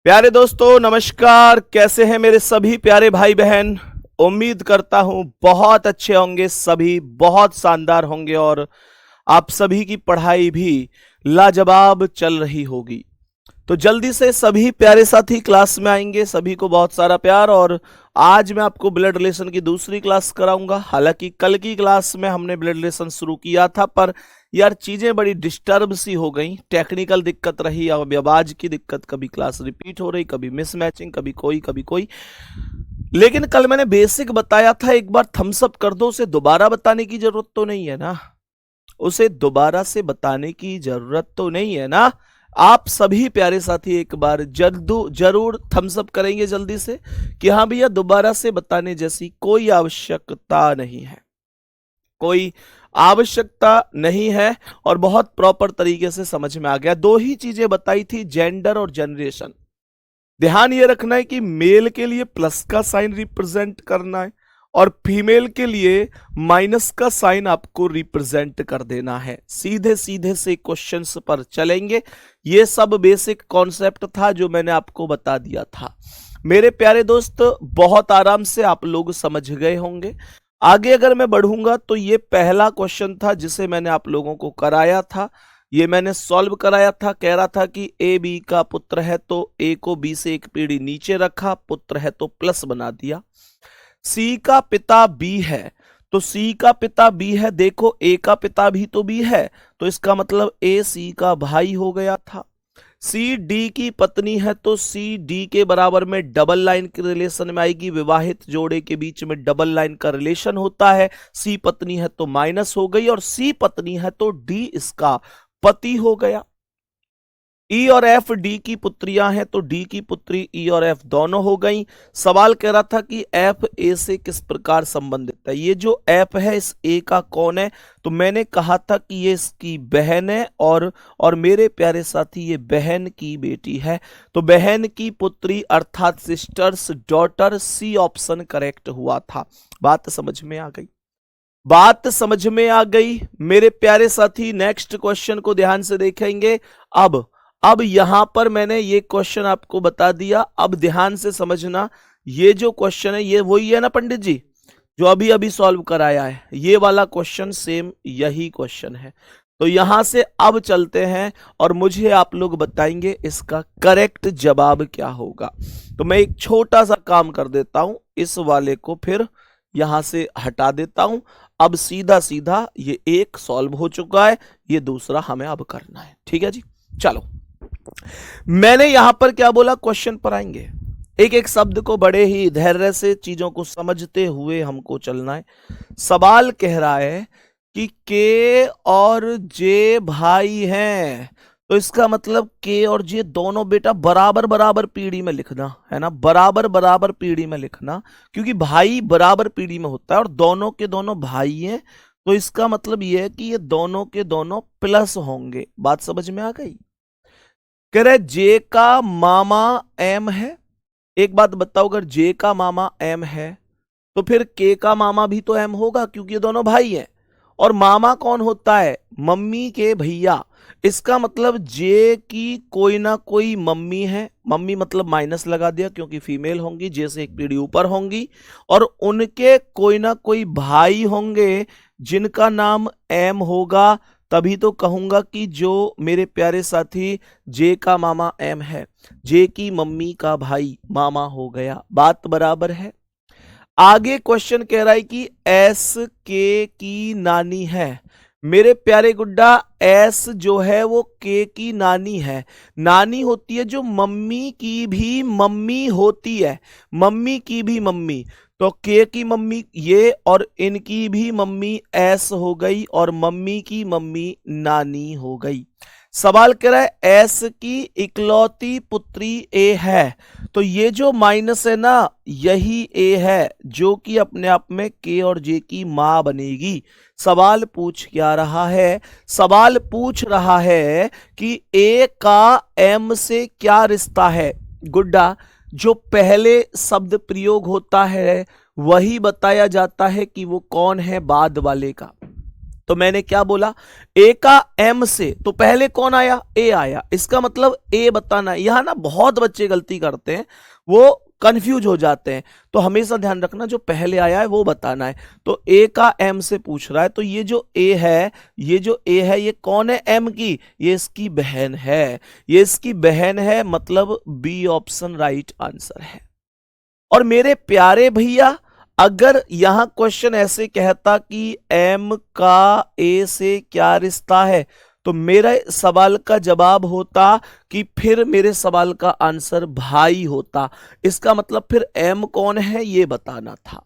प्यारे दोस्तों नमस्कार। कैसे हैं मेरे सभी प्यारे भाई बहन। उम्मीद करता हूं बहुत अच्छे होंगे, सभी बहुत शानदार होंगे और आप सभी की पढ़ाई भी लाजवाब चल रही होगी। तो जल्दी से सभी प्यारे साथी क्लास में आएंगे, सभी को बहुत सारा प्यार। और आज मैं आपको ब्लड रिलेशन की दूसरी क्लास कराऊंगा। हालांकि कल की क्लास में हमने ब्लड रिलेशन शुरू किया था, पर यार चीजें बड़ी डिस्टर्ब सी हो गई, टेक्निकल दिक्कत रही, आवाज की दिक्कत, कभी क्लास रिपीट हो रही, कभी मिसमैचिंग, कभी कोई। लेकिन कल मैंने बेसिक बताया था, एक बार थम्स अप कर दो। उसे दोबारा बताने की जरूरत तो नहीं है ना? उसे दोबारा से बताने की जरूरत तो नहीं है ना? आप सभी प्यारे साथी एक बार जरूर थम्स अप करेंगे जल्दी से कि हाँ भैया, दोबारा से बताने जैसी कोई आवश्यकता नहीं है, कोई आवश्यकता नहीं है। और बहुत प्रॉपर तरीके से समझ में आ गया। दो ही चीजें बताई थी, जेंडर और जनरेशन। ध्यान ये रखना है कि मेल के लिए प्लस का साइन रिप्रेजेंट करना है और फीमेल के लिए माइनस का साइन आपको रिप्रेजेंट कर देना है। सीधे सीधे से क्वेश्चंस पर चलेंगे। ये सब बेसिक कॉन्सेप्ट था जो मैंने आपको बता दिया था। मेरे प्यारे दोस्त, बहुत आराम से आप लोग समझ गए होंगे। आगे अगर मैं बढ़ूंगा तो ये पहला क्वेश्चन था जिसे मैंने आप लोगों को कराया था। ये मैंने सॉल्व कराया था। कह रहा था कि ए बी का पुत्र है तो ए को बी से एक पीढ़ी नीचे रखा, पुत्र है तो प्लस बना दिया। सी का पिता बी है तो सी का पिता बी है, देखो ए का पिता भी तो बी है, तो इसका मतलब ए सी का भाई हो गया था। सी डी की पत्नी है तो सी डी के बराबर में डबल लाइन के रिलेशन में आएगी। विवाहित जोड़े के बीच में डबल लाइन का रिलेशन होता है। सी पत्नी है तो माइनस हो गई और सी पत्नी है तो डी इसका पति हो गया। ई और एफ डी की पुत्रियां हैं तो डी की पुत्री ई और एफ दोनों हो गई। सवाल कह रहा था कि एफ ए से किस प्रकार संबंधित है। ये जो एफ है इस ए का कौन है? तो मैंने कहा था कि ये इसकी बहन है और मेरे प्यारे साथी ये बहन की बेटी है। तो बहन की पुत्री अर्थात sister's daughter, C option correct हुआ था। बात समझ में आ गई? बात समझ में आ गई मेरे प्यारे साथी। नेक्स्ट क्वेश्चन को ध्यान से देखेंगे। अब यहां पर मैंने ये क्वेश्चन आपको बता दिया। अब ध्यान से समझना, ये जो क्वेश्चन है ये वही है ना पंडित जी जो अभी अभी सॉल्व कराया है? ये वाला क्वेश्चन सेम यही क्वेश्चन है। तो यहां से अब चलते हैं और मुझे आप लोग बताएंगे इसका करेक्ट जवाब क्या होगा। तो मैं एक छोटा सा काम कर देता हूं, इस वाले को फिर यहां से हटा देता हूं। अब सीधा सीधा ये एक सॉल्व हो चुका है, ये दूसरा हमें अब करना है। ठीक है जी, चलो। मैंने यहां पर क्या बोला, क्वेश्चन पर आएंगे। एक एक शब्द को बड़े ही धैर्य से चीजों को समझते हुए हमको चलना है। सवाल कह रहा है कि के और जे भाई हैं, तो इसका मतलब के और जे दोनों बेटा बराबर बराबर पीढ़ी में लिखना है ना, बराबर बराबर पीढ़ी में लिखना, क्योंकि भाई बराबर पीढ़ी में होता है और दोनों के दोनों भाई हैं। तो इसका मतलब यह है कि ये दोनों के दोनों प्लस होंगे। बात समझ में आ गई? कह रहे जे का मामा एम है। एक बात बताओ, अगर जे का मामा एम है तो फिर के का मामा भी तो एम होगा, क्योंकि ये दोनों भाई हैं। और मामा कौन होता है? मम्मी के भैया। इसका मतलब जे की कोई ना कोई मम्मी है। मम्मी मतलब माइनस लगा दिया क्योंकि फीमेल होंगी, जे से एक पीढ़ी ऊपर होंगी। और उनके कोई ना कोई भाई होंगे जिनका नाम एम होगा। तभी तो कहूंगा कि जो मेरे प्यारे साथी जे का मामा एम है, जे की मम्मी का भाई मामा हो गया। बात बराबर है? आगे क्वेश्चन कह रहा है कि एस के की नानी है। मेरे प्यारे गुड्डा, एस जो है वो के की नानी है। नानी होती है जो मम्मी की भी मम्मी होती है, मम्मी की भी मम्मी। तो के की मम्मी ये और इनकी भी मम्मी एस हो गई और मम्मी की मम्मी नानी हो गई। सवाल कह रहा है एस की इकलौती पुत्री ए है। तो ये जो माइनस है ना, यही ए है जो कि अपने आप में के और जे की मां बनेगी। सवाल पूछ क्या रहा है? सवाल पूछ रहा है कि ए का एम से क्या रिश्ता है। गुड्डा, जो पहले शब्द प्रयोग होता है वही बताया जाता है कि वो कौन है बाद वाले का। तो मैंने क्या बोला, ए का एम से, तो पहले कौन आया, ए आया, इसका मतलब ए बताना है। यहां ना बहुत बच्चे गलती करते हैं, वो कंफ्यूज हो जाते हैं, तो हमेशा ध्यान रखना जो पहले आया है वो बताना है। तो ए का एम से पूछ रहा है, तो ये जो ए है, ये जो ए है, ये कौन है एम की, ये इसकी बहन है, ये इसकी बहन है, मतलब बी ऑप्शन राइट आंसर है। और मेरे प्यारे भैया, अगर यहां क्वेश्चन ऐसे कहता कि एम का ए से क्या रिश्ता है, तो मेरे सवाल का जवाब होता कि फिर मेरे सवाल का आंसर भाई होता। इसका मतलब फिर एम कौन है ये बताना था,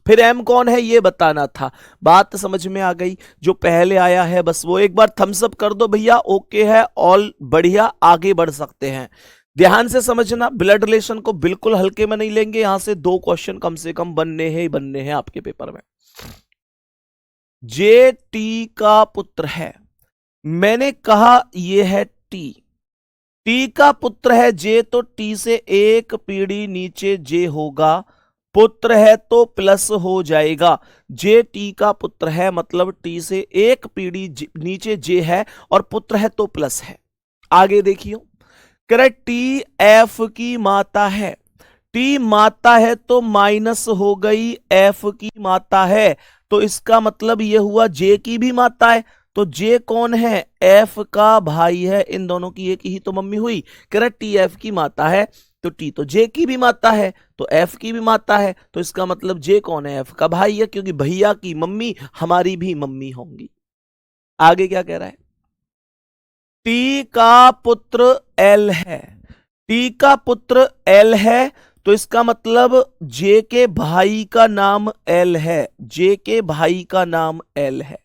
फिर एम कौन है ये बताना था। बात समझ में आ गई। जो पहले आया है बस वो एक बार थम्स अप कर दो भैया, ओके है, ऑल बढ़िया, आगे बढ़ सकते हैं। ध्यान से समझना, ब्लड रिलेशन को बिल्कुल हल्के में नहीं लेंगे, यहां से 2 क्वेश्चन कम से कम बनने हैं ही बनने हैं आपके पेपर में। जे टी का पुत्र है, मैंने कहा ये है टी, टी का पुत्र है जे, तो टी से एक पीढ़ी नीचे जे होगा, पुत्र है तो प्लस हो जाएगा। जे टी का पुत्र है मतलब टी से एक पीढ़ी नीचे जे है और पुत्र है तो प्लस है। आगे देखियो, करेक्ट, टी एफ की माता है, टी माता है तो माइनस हो गई, एफ की माता है, तो इसका मतलब यह हुआ जे की भी माता है। तो जे कौन है, एफ का भाई है, इन दोनों की एक ही तो मम्मी हुई। करेक्ट, टी एफ की माता है तो टी तो जे की भी माता है, तो एफ की भी माता है, तो इसका मतलब जे कौन है, एफ का भाई है, क्योंकि भैया की मम्मी हमारी भी मम्मी होंगी। आगे क्या कह रहा है, टी का पुत्र एल है, टी का पुत्र एल है, तो इसका मतलब जे के भाई का नाम एल है, जे के भाई का नाम एल है।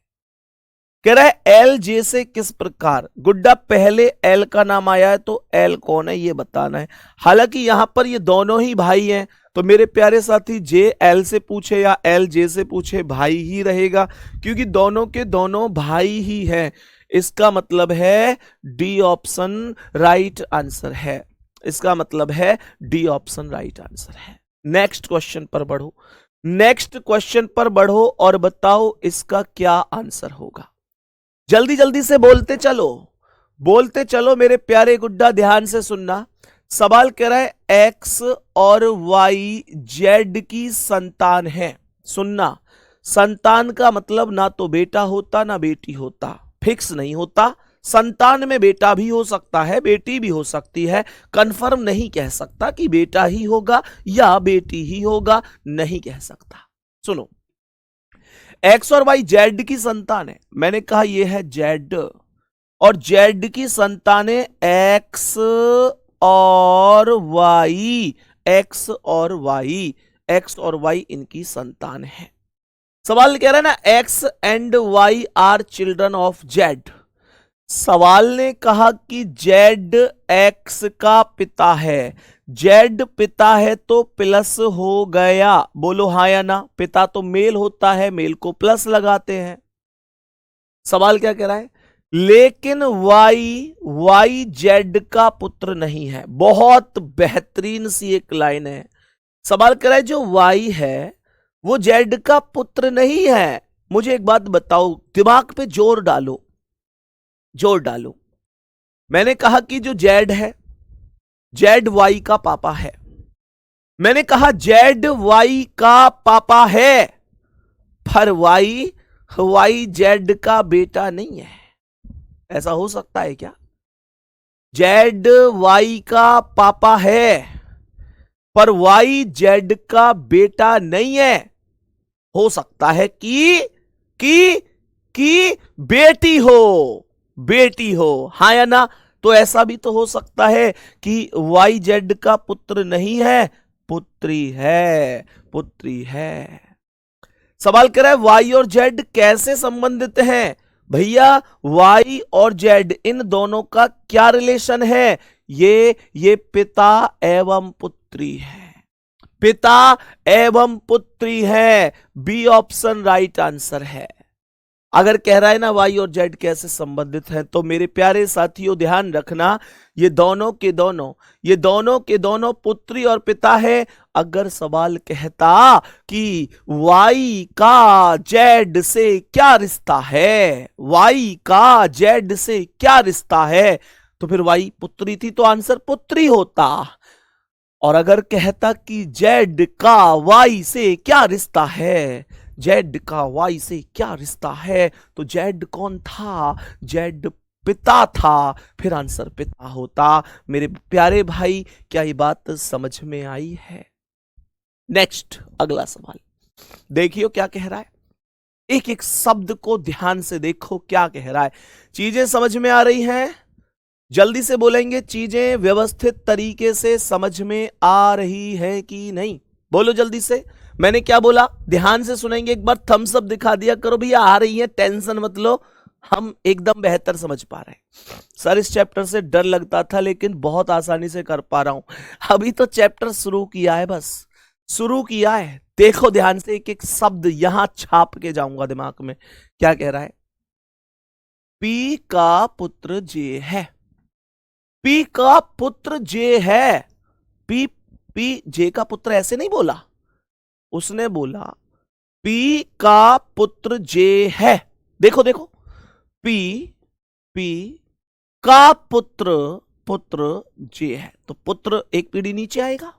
कह रहा है एल जे से किस प्रकार, गुड्डा पहले एल का नाम आया है तो एल कौन है ये बताना है। हालांकि यहां पर ये दोनों ही भाई हैं, तो मेरे प्यारे साथी जे एल से पूछे या एल जे से पूछे भाई ही रहेगा, क्योंकि दोनों के दोनों भाई ही हैं। इसका मतलब है डी ऑप्शन राइट आंसर है, इसका मतलब है डी ऑप्शन राइट आंसर है। नेक्स्ट क्वेश्चन पर बढ़ो, नेक्स्ट क्वेश्चन पर बढ़ो और बताओ इसका क्या आंसर होगा। जल्दी जल्दी से बोलते चलो, बोलते चलो मेरे प्यारे गुड्डा, ध्यान से सुनना। सवाल कह रहा है एक्स और वाई जेड की संतान है। सुनना, संतान का मतलब ना तो बेटा होता ना बेटी होता, फिक्स नहीं होता। संतान में बेटा भी हो सकता है, बेटी भी हो सकती है, कंफर्म नहीं कह सकता कि बेटा ही होगा या बेटी ही होगा, नहीं कह सकता। सुनो, एक्स और वाई जेड की संतान है, मैंने कहा यह है जेड, और जेड की संतानें एक्स और वाई, एक्स और वाई, एक्स और वाई इनकी संतान है। सवाल कह रहा है ना X and Y are children of Z. सवाल ने कहा कि जेड एक्स का पिता है, जेड पिता है तो प्लस हो गया, बोलो हाँ या ना। पिता तो मेल होता है, मेल को प्लस लगाते हैं। सवाल क्या कह रहा है, लेकिन वाई जेड का पुत्र नहीं है। बहुत बेहतरीन सी एक लाइन है। सवाल कह रहा है जो वाई है वो जेड का पुत्र नहीं है। मुझे एक बात बताओ, दिमाग पे जोर डालो, जोर डालो। मैंने कहा कि जो जेड है, जेड वाई का पापा है। मैंने कहा जेड वाई का पापा है, पर वाई जेड का बेटा नहीं है। ऐसा हो सकता है क्या? जेड वाई का पापा है पर वाई जेड का बेटा नहीं है। हो सकता है कि बेटी हो, बेटी हो, हाँ या ना। तो ऐसा भी तो हो सकता है कि वाई जेड का पुत्र नहीं है, पुत्री है, पुत्री है। सवाल कर रहा है वाई और जेड कैसे संबंधित हैं। भैया वाई और जेड इन दोनों का क्या रिलेशन है? ये पिता एवं पुत्री है, पिता एवं पुत्री है। बी ऑप्शन राइट आंसर है। अगर कह रहा है ना वाई और जेड कैसे संबंधित हैं, तो मेरे प्यारे साथियों ध्यान रखना, ये दोनों के दोनों पुत्री और पिता है। अगर सवाल कहता कि वाई का जेड से क्या रिश्ता है, वाई का जेड से क्या रिश्ता है, तो फिर वाई पुत्री थी तो आंसर पुत्री होता। और अगर कहता कि जेड का वाई से क्या रिश्ता है, जेड का वाई से क्या रिश्ता है, तो जेड कौन था, जेड पिता था, फिर आंसर पिता होता। मेरे प्यारे भाई, क्या ये बात समझ में आई है? नेक्स्ट अगला सवाल देखियो क्या कह रहा है। एक एक शब्द को ध्यान से देखो क्या कह रहा है। चीजें समझ में आ रही हैं? जल्दी से बोलेंगे, चीजें व्यवस्थित तरीके से समझ में आ रही है कि नहीं? बोलो जल्दी से। मैंने क्या बोला ध्यान से सुनेंगे, एक बार थम्स अप दिखा दिया करो भैया, आ रही है, टेंशन मत लो, हम एकदम बेहतर समझ पा रहे हैं। सर इस चैप्टर से डर लगता था लेकिन बहुत आसानी से कर पा रहा हूं। अभी तो चैप्टर शुरू किया है, बस शुरू किया है। देखो ध्यान से, एक एक शब्द यहां छाप के जाऊंगा दिमाग में। क्या कह रहा है? पी का पुत्र जे है, पी का पुत्र जे है। पी पी जे का पुत्र ऐसे नहीं बोला, उसने बोला पी का पुत्र जे है। देखो देखो, पी का पुत्र जे है, तो पुत्र एक पीढ़ी नीचे आएगा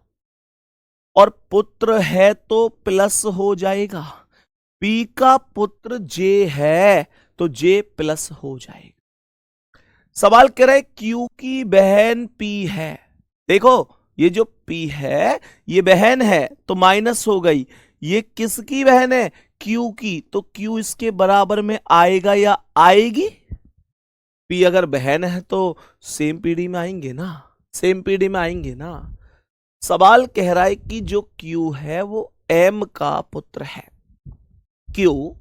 और पुत्र है तो प्लस हो जाएगा। पी का पुत्र जे है तो जे प्लस हो जाएगा। सवाल कह रहे क्यू की बहन पी है। देखो ये जो पी है ये बहन है तो माइनस हो गई। ये किसकी बहन है? क्यू की, तो क्यू इसके बराबर में आएगा या आएगी? पी अगर बहन है तो सेम पीढ़ी में आएंगे ना, सेम पीढ़ी में आएंगे ना। सवाल कह रहा है कि जो क्यू है वो एम का पुत्र है। क्यू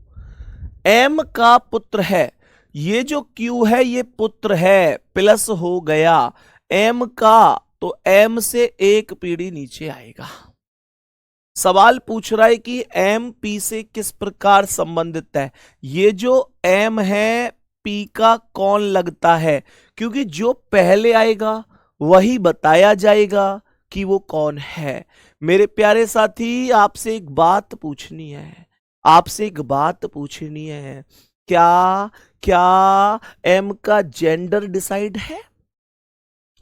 एम का पुत्र है। ये जो क्यू है ये पुत्र है, प्लस हो गया एम का, तो एम से एक पीढ़ी नीचे आएगा। सवाल पूछ रहा है कि एम पी से किस प्रकार संबंधित है। ये जो एम है पी का कौन लगता है, क्योंकि जो पहले आएगा वही बताया जाएगा कि वो कौन है। मेरे प्यारे साथी आपसे एक बात पूछनी है, आपसे एक बात पूछनी है, क्या क्या एम का जेंडर डिसाइड है?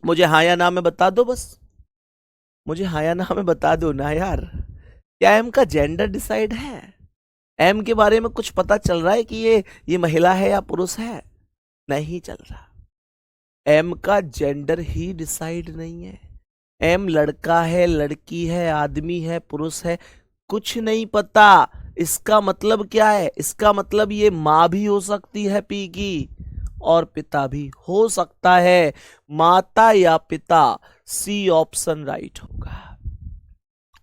मुझे हाँ या ना में बता दो, बस मुझे हाँ या ना में बता दो ना यार। क्या एम का जेंडर डिसाइड है? एम के बारे में कुछ पता चल रहा है कि ये महिला है या पुरुष है? नहीं चल रहा। एम का जेंडर ही डिसाइड नहीं है। एम लड़का है, लड़की है, आदमी है, पुरुष है, कुछ नहीं पता। इसका मतलब क्या है? इसका मतलब ये मां भी हो सकती है पी की और पिता भी हो सकता है। माता या पिता, सी ऑप्शन राइट होगा।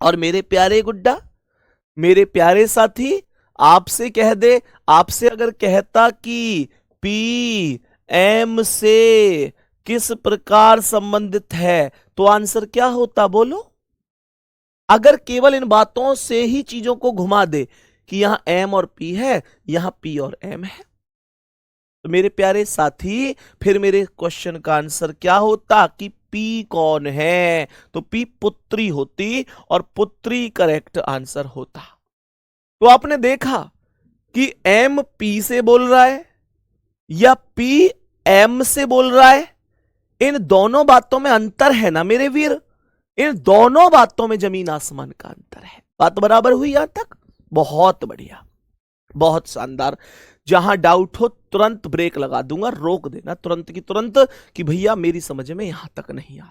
और मेरे प्यारे गुड्डा, मेरे प्यारे साथी, आपसे कह दे, आपसे अगर कहता कि पी एम से किस प्रकार संबंधित है तो आंसर क्या होता? बोलो। अगर केवल इन बातों से ही चीजों को घुमा दे कि यहां एम और पी है, यहां पी और एम है, तो मेरे प्यारे साथी फिर मेरे क्वेश्चन का आंसर क्या होता कि पी कौन है? तो पी पुत्री होती और पुत्री करेक्ट आंसर होता। तो आपने देखा कि एम पी से बोल रहा है या पी एम से बोल रहा है। इन दोनों बातों में अंतर है ना मेरे वीर, इन दोनों बातों में जमीन आसमान का अंतर है। बात बराबर हुई यहां तक? बहुत बढ़िया, बहुत शानदार। जहां डाउट हो तुरंत ब्रेक लगा दूंगा, रोक देना तुरंत की तुरंत कि भैया मेरी समझ में यहां तक नहीं आ।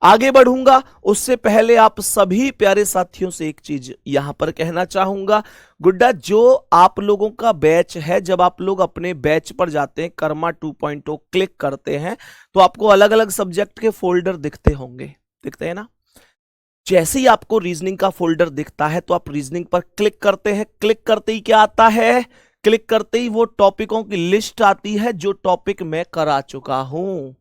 आगे बढ़ूंगा उससे पहले आप सभी प्यारे साथियों से एक चीज यहां पर कहना चाहूंगा। गुड्डा, जो आप लोगों का बैच है, जब आप लोग अपने बैच पर जाते हैं, कर्मा 2.0 क्लिक करते हैं, तो आपको अलग अलग सब्जेक्ट के फोल्डर दिखते होंगे, दिखते हैं ना? जैसे ही आपको रीजनिंग का फोल्डर दिखता है तो आप रीजनिंग पर क्लिक करते हैं। क्लिक करते ही क्या आता है? क्लिक करते ही वो टॉपिकों की लिस्ट आती है जो टॉपिक मैं करा चुका हूं।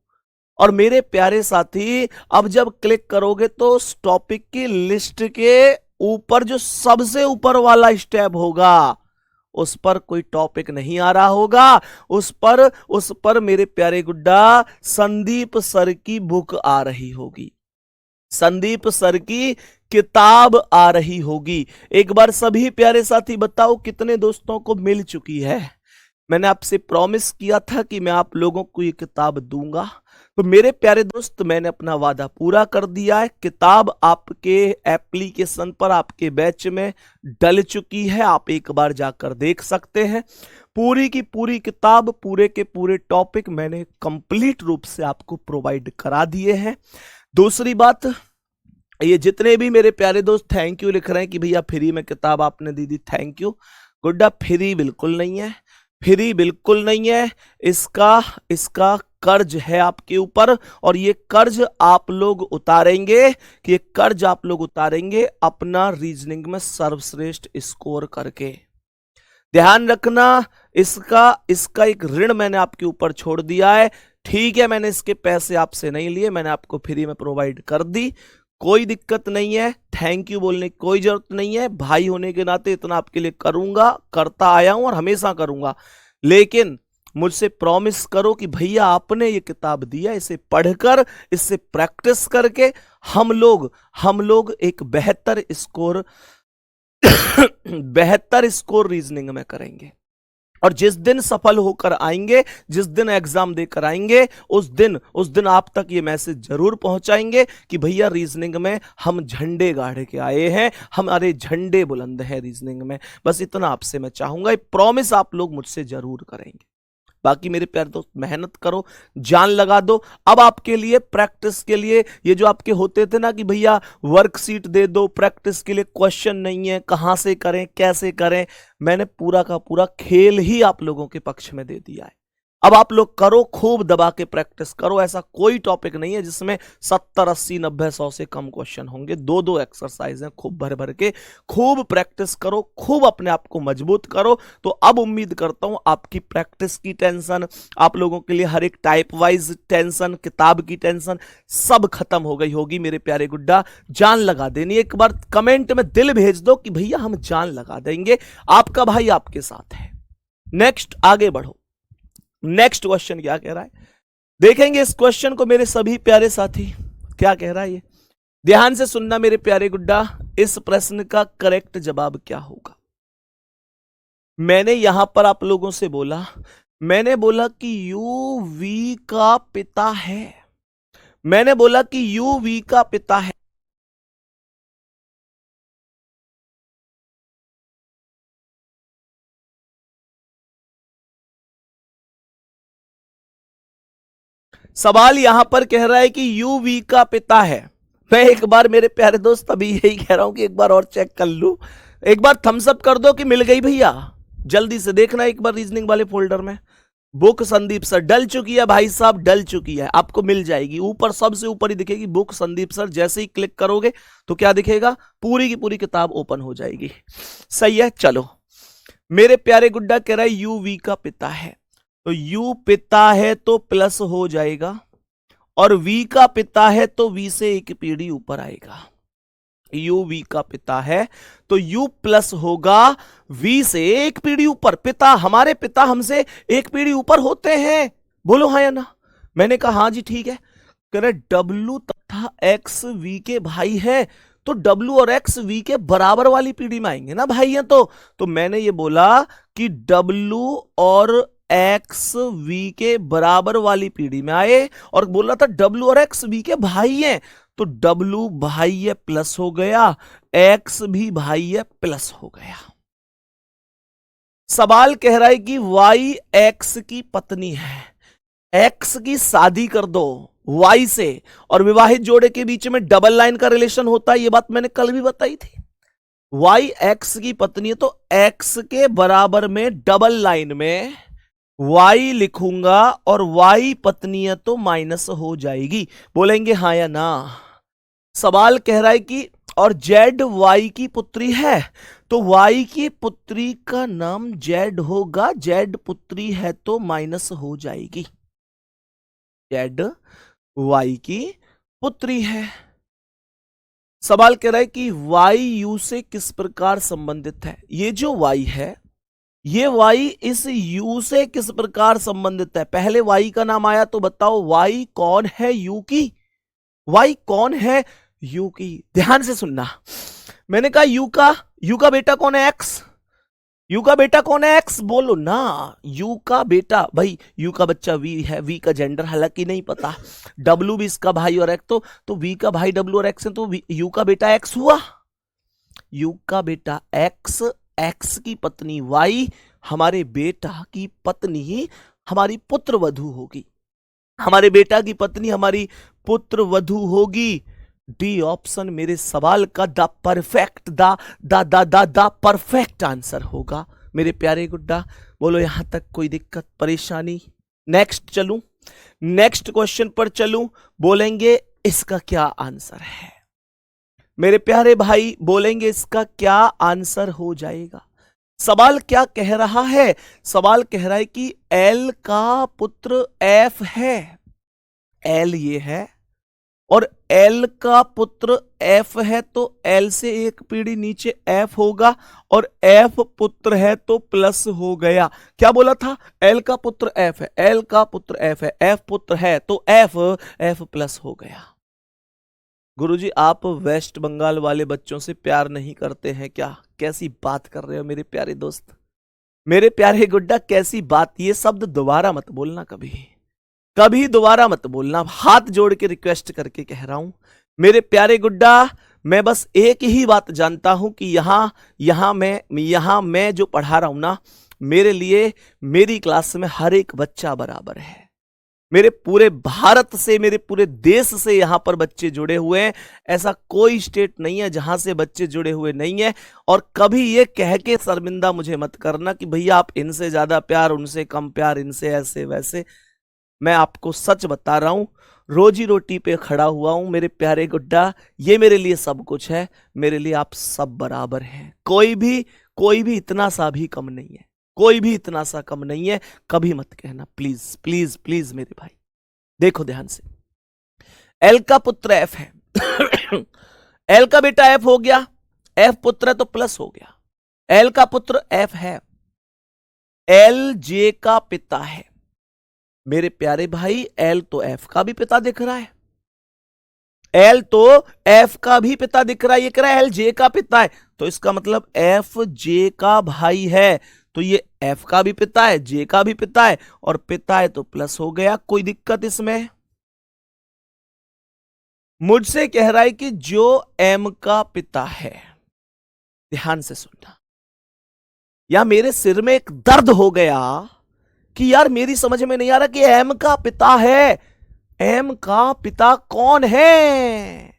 और मेरे प्यारे साथी, अब जब क्लिक करोगे तो उस टॉपिक की लिस्ट के ऊपर जो सबसे ऊपर वाला स्टैब होगा उस पर कोई टॉपिक नहीं आ रहा होगा, उस पर मेरे प्यारे गुड्डा संदीप सर की बुक आ रही होगी, संदीप सर की किताब आ रही होगी। एक बार सभी प्यारे साथी बताओ कितने दोस्तों को मिल चुकी है? मैंने आपसे प्रॉमिस किया था कि मैं आप लोगों को ये किताब दूंगा, तो मेरे प्यारे दोस्त मैंने अपना वादा पूरा कर दिया है। किताब आपके एप्लीकेशन पर आपके बैच में डल चुकी है, आप एक बार जाकर देख सकते हैं। पूरी की पूरी किताब, पूरे के पूरे टॉपिक मैंने कंप्लीट रूप से आपको प्रोवाइड करा दिए हैं। दूसरी बात, ये जितने भी मेरे प्यारे दोस्त थैंक यू लिख रहे हैं कि भैया फ्री में किताब आपने दी थी, थैंक यू। गुड्डा फ्री बिल्कुल नहीं है, फ्री बिल्कुल नहीं है। इसका कर्ज है आपके ऊपर, और ये कर्ज आप लोग उतारेंगे, कि ये कर्ज आप लोग उतारेंगे अपना रीजनिंग में सर्वश्रेष्ठ स्कोर करके। ध्यान रखना, इसका एक ऋण मैंने आपके ऊपर छोड़ दिया है। ठीक है, मैंने इसके पैसे आपसे नहीं लिए, मैंने आपको फ्री में प्रोवाइड कर दी, कोई दिक्कत नहीं है। थैंक यू बोलने की कोई जरूरत नहीं है, भाई होने के नाते इतना आपके लिए करूंगा, करता आया हूं और हमेशा करूंगा। लेकिन मुझसे प्रॉमिस करो कि भैया आपने ये किताब दिया, इसे पढ़कर, इससे प्रैक्टिस करके हम लोग एक बेहतर स्कोर रीजनिंग में करेंगे। और जिस दिन सफल होकर आएंगे, जिस दिन एग्जाम देकर आएंगे, उस दिन आप तक ये मैसेज जरूर पहुंचाएंगे कि भैया रीजनिंग में हम झंडे गाड़ के आए हैं, हमारे झंडे बुलंद हैं रीजनिंग में। बस इतना आपसे मैं चाहूंगा, प्रॉमिस आप लोग मुझसे जरूर करेंगे। बाकी मेरे प्यारे दोस्त मेहनत करो, जान लगा दो। अब आपके लिए प्रैक्टिस के लिए ये जो आपके होते थे ना कि भैया वर्कशीट दे दो, प्रैक्टिस के लिए क्वेश्चन नहीं है, कहां से करें कैसे करें, मैंने पूरा का पूरा खेल ही आप लोगों के पक्ष में दे दिया है। अब आप लोग करो, खूब दबा के प्रैक्टिस करो। ऐसा कोई टॉपिक नहीं है जिसमें 70 80 90 100 से कम क्वेश्चन होंगे। दो एक्सरसाइज हैं, खूब भर भर के खूब प्रैक्टिस करो, खूब अपने आप को मजबूत करो। तो अब उम्मीद करता हूं आपकी प्रैक्टिस की टेंशन, आप लोगों के लिए हर एक टाइप वाइज टेंशन, किताब की टेंशन सब खत्म हो गई होगी। मेरे प्यारे गुड्डा, जान लगा देनी, एक बार कमेंट में दिल भेज दो कि भैया हम जान लगा देंगे, आपका भाई आपके साथ है। नेक्स्ट, आगे बढ़ो। नेक्स्ट क्वेश्चन क्या कह रहा है, देखेंगे इस क्वेश्चन को मेरे सभी प्यारे साथी, क्या कह रहा है ये। ध्यान से सुनना मेरे प्यारे गुड्डा, इस प्रश्न का करेक्ट जवाब क्या होगा। मैंने यहां पर आप लोगों से बोला, मैंने बोला कि यू वी का पिता है, मैंने बोला कि यू वी का पिता है। सवाल यहां पर कह रहा है कि यू वी का पिता है। मैं एक बार मेरे प्यारे दोस्त अभी यही कह रहा हूं कि एक बार और चेक कर लूं, एक बार थम्स अप कर दो कि मिल गई भैया। जल्दी से देखना एक बार रीजनिंग वाले फोल्डर में, बुक संदीप सर डल चुकी है भाई साहब, डल चुकी है, आपको मिल जाएगी। ऊपर सबसे ऊपर ही दिखेगी बुक संदीप सर, जैसे ही क्लिक करोगे तो क्या दिखेगा, पूरी की पूरी किताब ओपन हो जाएगी। सही है, चलो। मेरे प्यारे गुड्डा कह रहा है यू वी का पिता है, तो यू पिता है तो प्लस हो जाएगा, और वी का पिता है तो वी से एक पीढ़ी ऊपर आएगा। यू वी का पिता है तो यू प्लस होगा वी से एक पीढ़ी ऊपर। पिता, हमारे पिता हमसे एक पीढ़ी ऊपर होते हैं, बोलो हाँ या ना। मैंने कहा हाँ जी ठीक है। कह रहे डब्लू तथा एक्स वी के भाई है, तो डब्लू और एक्स वी के बराबर वाली पीढ़ी में आएंगे ना भाई हैं। तो मैंने ये बोला कि डब्लू और एक्स वी के बराबर वाली पीढ़ी में आए, और बोला था डब्लू और एक्स वी के भाई हैं, तो डब्लू भाई है प्लस हो गया, एक्स भी भाई है प्लस हो गया। सवाल कह रहा है कि वाई एक्स की पत्नी है, एक्स की शादी कर दो वाई से, और विवाहित जोड़े के बीच में डबल लाइन का रिलेशन होता है, ये बात मैंने कल भी बताई थी। वाई एक्स की पत्नी है तो एक्स के बराबर में डबल लाइन में वाई लिखूंगा, और वाई पत्नी है तो माइनस हो जाएगी। बोलेंगे हाँ या ना। सवाल कह रहा है कि और जेड वाई की पुत्री है, तो वाई की पुत्री का नाम जेड होगा, जेड पुत्री है तो माइनस हो जाएगी। जेड वाई की पुत्री है। सवाल कह रहा है कि वाई यू से किस प्रकार संबंधित है। ये जो वाई है ये वाई इस यू से किस प्रकार संबंधित है? पहले वाई का नाम आया तो बताओ वाई कौन है यू की? वाई कौन है यू की? ध्यान से सुनना, मैंने कहा यू का बेटा कौन है? एक्स। यू का बेटा कौन है? एक्स। बोलो ना, यू का बेटा, भाई यू का बच्चा वी है, वी का जेंडर हालांकि नहीं पता, डब्लू भी इसका भाई और एक्स, तो वी का भाई डब्लू और एक्स है, तो यू का बेटा एक्स हुआ। यू का बेटा एक्स, एक्स की पत्नी वाई, हमारे बेटा की पत्नी हमारी पुत्र वधू होगी, हमारे बेटा की पत्नी हमारी पुत्र वधू होगी। डी ऑप्शन मेरे सवाल का the perfect the perfect answer होगा मेरे प्यारे गुड्डा। बोलो यहां तक कोई दिक्कत परेशानी? नेक्स्ट चलूं, नेक्स्ट क्वेश्चन पर चलूं, बोलेंगे इसका क्या आंसर है मेरे प्यारे भाई? बोलेंगे इसका क्या आंसर हो जाएगा? सवाल क्या कह रहा है? सवाल कह रहा है कि एल का पुत्र एफ है, एल ये है और एल का पुत्र एफ है, तो एल से एक पीढ़ी नीचे एफ होगा और एफ पुत्र है तो प्लस हो गया। क्या बोला था? एल का पुत्र एफ है, एल का पुत्र एफ है, एफ पुत्र है तो एफ, एफ प्लस हो गया। गुरुजी आप वेस्ट बंगाल वाले बच्चों से प्यार नहीं करते हैं क्या? कैसी बात कर रहे हो मेरे प्यारे दोस्त, मेरे प्यारे गुड्डा, कैसी बात? ये शब्द दोबारा मत बोलना, कभी कभी दोबारा मत बोलना, हाथ जोड़ के रिक्वेस्ट करके कह रहा हूं मेरे प्यारे गुड्डा। मैं बस एक ही बात जानता हूं कि यहां मैं जो पढ़ा रहा हूं ना, मेरे लिए मेरी क्लास में हर एक बच्चा बराबर है। मेरे पूरे भारत से, मेरे पूरे देश से यहां पर बच्चे जुड़े हुए हैं, ऐसा कोई स्टेट नहीं है जहां से बच्चे जुड़े हुए नहीं है। और कभी ये कह के शर्मिंदा मुझे मत करना कि भैया आप इनसे ज्यादा प्यार, उनसे कम प्यार, इनसे ऐसे वैसे। मैं आपको सच बता रहा हूं, रोजी रोटी पे खड़ा हुआ हूं मेरे प्यारे गुड्डा, ये मेरे लिए सब कुछ है, मेरे लिए आप सब बराबर हैं, कोई भी इतना सा भी कम नहीं है, कोई भी इतना सा कम नहीं है, कभी मत कहना प्लीज प्लीज प्लीज मेरे भाई। देखो ध्यान से, एल का पुत्र एफ है एल का बेटा एफ हो गया, एफ पुत्र है तो प्लस हो गया, एल का पुत्र एफ है, एल जे का पिता है मेरे प्यारे भाई, एल तो एफ का भी पिता दिख रहा है, एल तो एफ का भी पिता दिख रहा है, ये कह रहा है एल जे का पिता है, तो इसका मतलब एफ जे का भाई है, तो ये एफ का भी पिता है, जे का भी पिता है, और पिता है तो प्लस हो गया। कोई दिक्कत इसमें? मुझसे कह रहा है कि जो एम का पिता है, ध्यान से सुनना, या मेरे सिर में एक दर्द हो गया कि यार मेरी समझ में नहीं आ रहा कि एम का पिता है, एम का पिता कौन है?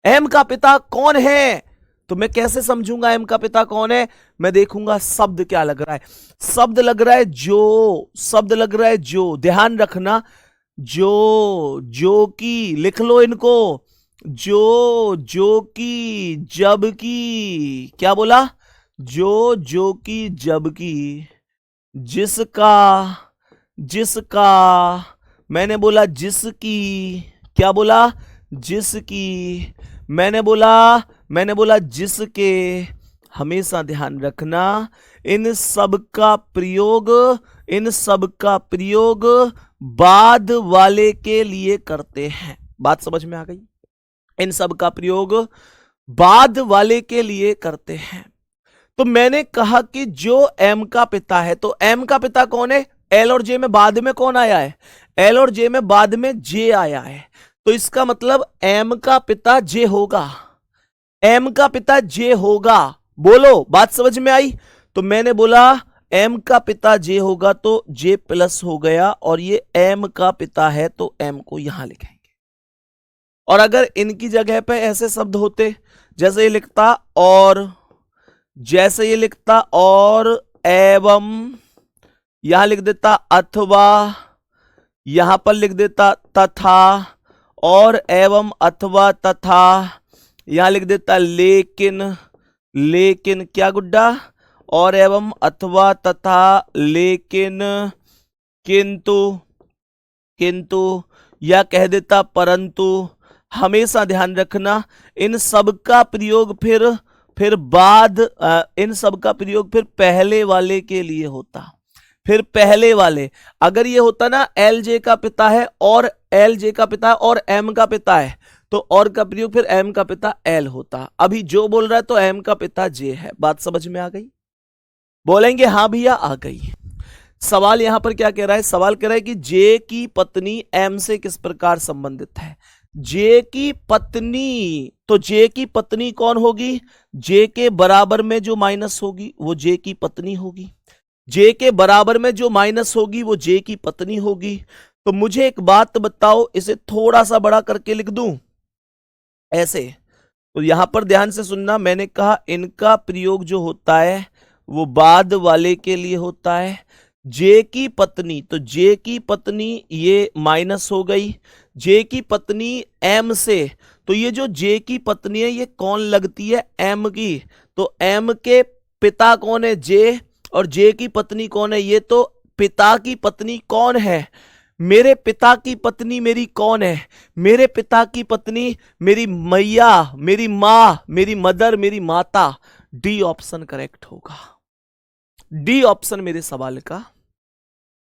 एम का पिता कौन है? तो मैं कैसे समझूंगा एम का पिता कौन है? मैं देखूंगा शब्द क्या लग रहा है, शब्द लग रहा है जो, शब्द लग रहा है जो, ध्यान रखना, जो की लिख लो इनको, जो की जब की, क्या बोला? जो की जब की, जिसका, मैंने बोला जिसकी, क्या बोला? जिसकी, मैंने बोला जिसके। हमेशा ध्यान रखना, इन सब का प्रयोग बाद वाले के लिए करते हैं। बात समझ में आ गई? इन सब का प्रयोग बाद वाले के लिए करते हैं। तो मैंने कहा कि जो एम का पिता है, तो एम का पिता कौन है? एल और जे में बाद में कौन आया है? एल और जे में बाद में जे आया है, तो इसका मतलब एम का पिता जे होगा, एम का पिता जे होगा। बोलो बात समझ में आई? तो मैंने बोला एम का पिता जे होगा तो जे प्लस हो गया, और ये एम का पिता है तो एम को यहां लिखेंगे। और अगर इनकी जगह पे ऐसे शब्द होते, जैसे ये लिखता और, जैसे ये लिखता और एवं, यहां लिख देता अथवा, यहां पर लिख देता तथा, और एवं अथवा तथा, यहां लिख देता लेकिन, लेकिन क्या गुड्डा? और एवं अथवा तथा लेकिन, किंतु, या कह देता परंतु। हमेशा ध्यान रखना, इन सब का प्रयोग फिर फिर बाद इन सब का प्रयोग फिर पहले वाले के लिए होता, फिर पहले वाले। अगर ये होता ना एल जे का पिता है और एल जे का पिता है और एम का पिता है, तो और का प्रयोग फिर एम का पिता एल होता। अभी जो बोल रहा है तो एम का पिता जे है। बात समझ में आ गई? बोलेंगे हाँ भैया आ गई। सवाल यहां पर क्या कह रहा है? सवाल कह रहा है कि जे की पत्नी एम से किस प्रकार संबंधित है। जे की पत्नी, तो जे की पत्नी कौन होगी? जे के बराबर में जो माइनस होगी वो जे की पत्नी होगी। जे के बराबर में जो माइनस होगी वो जे की पत्नी होगी। तो मुझे एक बात बताओ, इसे थोड़ा सा बड़ा करके लिख दूं ऐसे। तो यहां पर ध्यान से सुनना, मैंने कहा इनका प्रयोग जो होता है वो बाद वाले के लिए होता है। जे की पत्नी, तो जे की पत्नी ये माइनस हो गई। जे की पत्नी एम से, तो ये जो जे की पत्नी है ये कौन लगती है? एम की। तो एम के पिता कौन है? जे। और जे की पत्नी कौन है? ये तो पिता की पत्नी कौन है? मेरे पिता की पत्नी मेरी कौन है? मेरे पिता की पत्नी मेरी मैया, मेरी मां, मेरी मदर, मेरी माता। डी ऑप्शन करेक्ट होगा। डी ऑप्शन मेरे सवाल का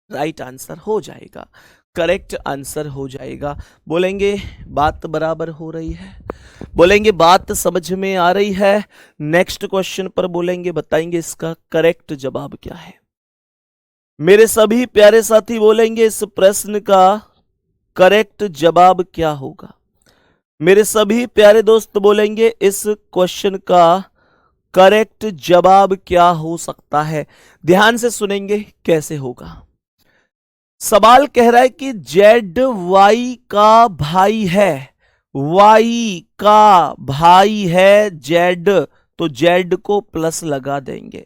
राइट आंसर हो जाएगा, करेक्ट आंसर हो जाएगा। बोलेंगे बात बराबर हो रही है? बोलेंगे बात समझ में आ रही है? नेक्स्ट क्वेश्चन पर बोलेंगे, बताएंगे इसका करेक्ट जवाब क्या है। मेरे सभी प्यारे साथी बोलेंगे इस प्रश्न का करेक्ट जवाब क्या होगा। मेरे सभी प्यारे दोस्त बोलेंगे इस क्वेश्चन का करेक्ट जवाब क्या हो सकता है। ध्यान से सुनेंगे कैसे होगा। सवाल कह रहा है कि जेड वाई का भाई है, वाई का भाई है जेड, तो जेड को प्लस लगा देंगे।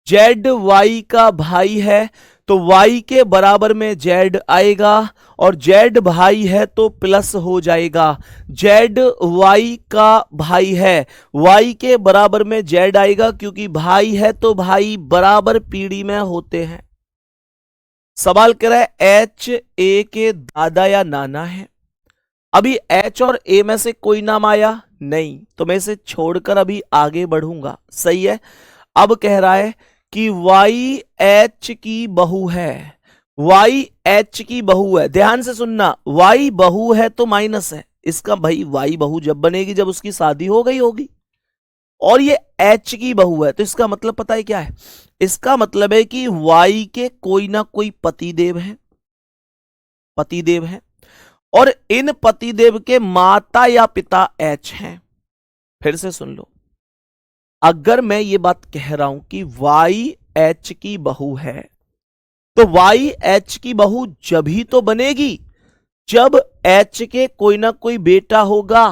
जेड वाई का भाई है तो वाई के बराबर में जेड आएगा, और जेड भाई है तो प्लस हो जाएगा। जेड वाई का भाई है, वाई के बराबर में जेड आएगा, क्योंकि भाई है तो भाई बराबर पीढ़ी में होते हैं। सवाल कर रहा है एच ए के दादा या नाना है। अभी एच और ए में से कोई नाम आया नहीं, तो मैं इसे छोड़कर अभी आगे बढ़ूंगा। सही है। अब कह रहा है कि वाई एच की बहू है, वाई एच की बहू है। ध्यान से सुनना, वाई बहू है तो माइनस है। इसका भाई वाई बहू जब बनेगी जब उसकी शादी हो गई होगी, और ये एच की बहू है, तो इसका मतलब पता है क्या है? इसका मतलब है कि वाई के कोई ना कोई पतिदेव है, पतिदेव है, और इन पतिदेव के माता या पिता एच हैं। फिर से सुन लो, अगर मैं ये बात कह रहा हूं कि वाई एच की बहू है, तो वाई एच की बहू जब ही तो बनेगी जब एच के कोई ना कोई बेटा होगा,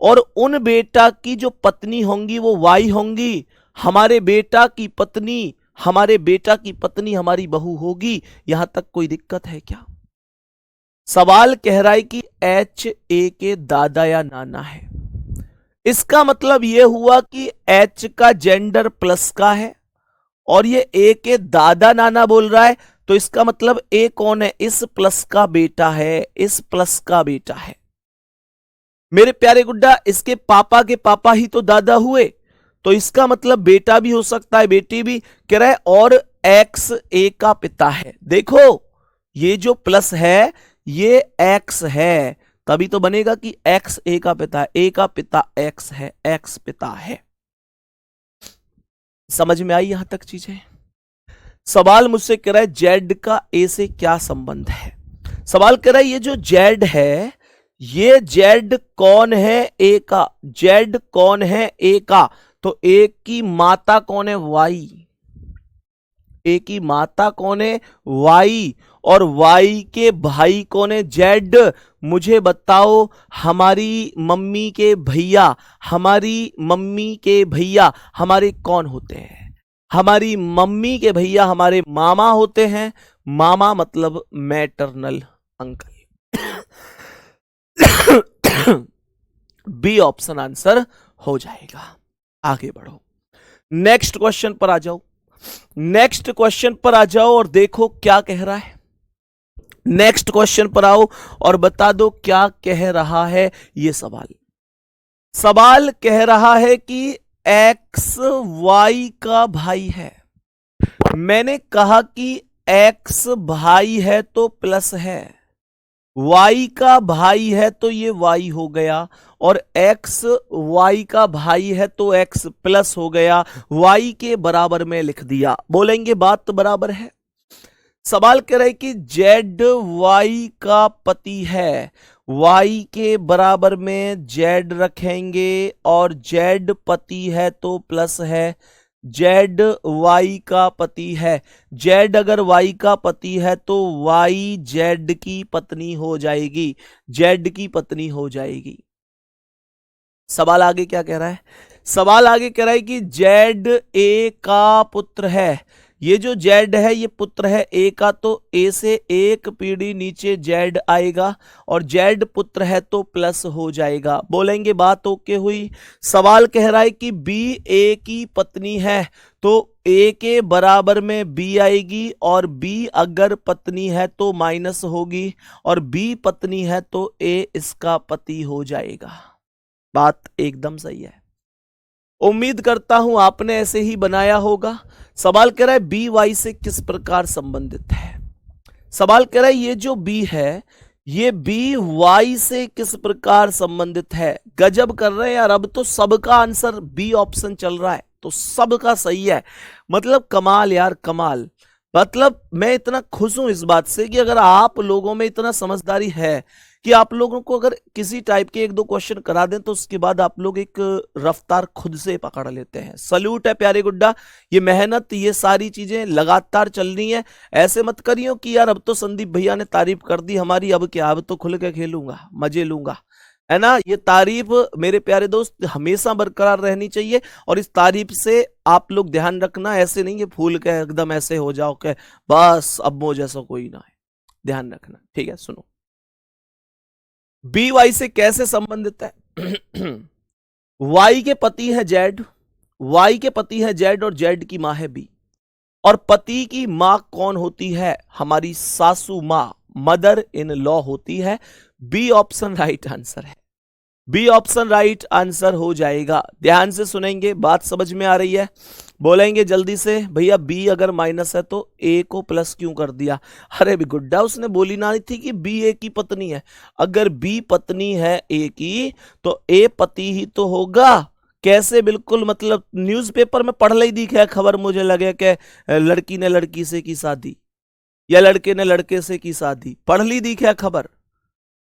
और उन बेटा की जो पत्नी होंगी वो वाई होंगी। हमारे बेटा की पत्नी, हमारे बेटा की पत्नी हमारी बहू होगी। यहां तक कोई दिक्कत है क्या? सवाल कह रहा है कि एच ए के दादा या नाना है। इसका मतलब यह हुआ कि एच का जेंडर प्लस का है, और ये ए के दादा नाना बोल रहा है, तो इसका मतलब ए कौन है? इस प्लस का बेटा है, इस प्लस का बेटा है। मेरे प्यारे गुड्डा, इसके पापा के पापा ही तो दादा हुए, तो इसका मतलब बेटा भी हो सकता है, बेटी भी। कह रहा है और एक्स ए का पिता है। देखो ये जो प्लस है ये एक्स है, तभी तो बनेगा कि एक्स ए का पिता है। ए का पिता एक्स है, एक्स पिता है। समझ में आई यहां तक चीजें? सवाल मुझसे कह रहा है जेड का ए से क्या संबंध है। सवाल कह रहा है ये जो जेड है, ये जेड कौन है? ए का। जेड कौन है? ए का। तो ए की माता कौन है? वाई। ए की माता कौन है? वाई। और वाई के भाई कौन है? जेड। मुझे बताओ, हमारी मम्मी के भैया, हमारी मम्मी के भैया हमारे कौन होते हैं? हमारी मम्मी के भैया हमारे मामा होते हैं। मामा मतलब maternal uncle. B option answer हो जाएगा। आगे बढ़ो, नेक्स्ट क्वेश्चन पर आ जाओ। नेक्स्ट क्वेश्चन पर आ जाओ और देखो क्या कह रहा है। नेक्स्ट क्वेश्चन पर आओ और बता दो क्या कह रहा है ये सवाल। सवाल कह रहा है कि एक्स वाई का भाई है। मैंने कहा कि एक्स भाई है तो प्लस है, वाई का भाई है तो ये वाई हो गया, और एक्स वाई का भाई है तो एक्स प्लस हो गया, वाई के बराबर में लिख दिया। बोलेंगे बात तो बराबर है। सवाल कह रहे कि जेड वाई का पति है, वाई के बराबर में जेड रखेंगे और जेड पति है तो प्लस है, जेड वाई का पति है। जेड अगर वाई का पति है तो वाई जेड की पत्नी हो जाएगी, जेड की पत्नी हो जाएगी। सवाल आगे क्या कह रहा है? सवाल आगे कह रहा है कि जेड ए का पुत्र है। ये जो जेड है ये पुत्र है ए का, तो ए से एक पीढ़ी नीचे जेड आएगा और जेड पुत्र है तो प्लस हो जाएगा। बोलेंगे बात ओके हुई। सवाल कह रहा है कि बी ए की पत्नी है, तो ए के बराबर में बी आएगी और बी अगर पत्नी है तो माइनस होगी और बी पत्नी है तो ए इसका पति हो जाएगा। बात एकदम सही है। उम्मीद करता हूं आपने ऐसे ही बनाया होगा। सवाल कह रहा है बी वाई से किस प्रकार संबंधित है। सवाल कह रहा है ये जो बी है ये बी वाई से किस प्रकार संबंधित है। गजब कर रहे हैं यार, अब तो सबका आंसर बी ऑप्शन चल रहा है, तो सबका सही है। मतलब कमाल यार, कमाल। मतलब मैं इतना खुश हूं इस बात से कि अगर आप लोगों में इतना समझदारी है कि आप लोगों को अगर किसी टाइप के एक दो क्वेश्चन करा दें तो उसके बाद आप लोग एक रफ्तार खुद से पकड़ लेते हैं। सल्यूट है प्यारे गुड्डा, ये मेहनत, ये सारी चीजें लगातार चलनी है। ऐसे मत करियो कि यार अब तो संदीप भैया ने तारीफ कर दी हमारी, अब क्या, अब तो खुल के खेलूंगा, मजे लूंगा, है ना। ये तारीफ मेरे प्यारे दोस्त हमेशा बरकरार रहनी चाहिए और इस तारीफ से आप लोग ध्यान रखना, ऐसे नहीं कि फूल के एकदम ऐसे हो जाओ के बस अब मुझ जैसा कोई ना है, ध्यान रखना, ठीक है। सुनो, बी वाई से कैसे संबंधित है। वाई के पति है जेड, वाई के पति है जेड और जेड की मां है बी, और पति की मां कौन होती है? हमारी सासू मां, मदर इन लॉ होती है। बी ऑप्शन राइट आंसर है, बी ऑप्शन राइट आंसर हो जाएगा। ध्यान से सुनेंगे, बात समझ में आ रही है? बोलेंगे जल्दी से भैया बी अगर माइनस है तो ए को प्लस क्यों कर दिया? अरे भी गुड्डा, उसने बोली ना थी कि बी ए की पत्नी है। अगर बी पत्नी है ए की तो ए पति ही तो होगा। कैसे? बिल्कुल, मतलब न्यूज़पेपर में पढ़ ली दिखा है खबर, मुझे लगे कि लड़की ने लड़की से की शादी या लड़के ने लड़के से की शादी, पढ़ ली दिखा है खबर।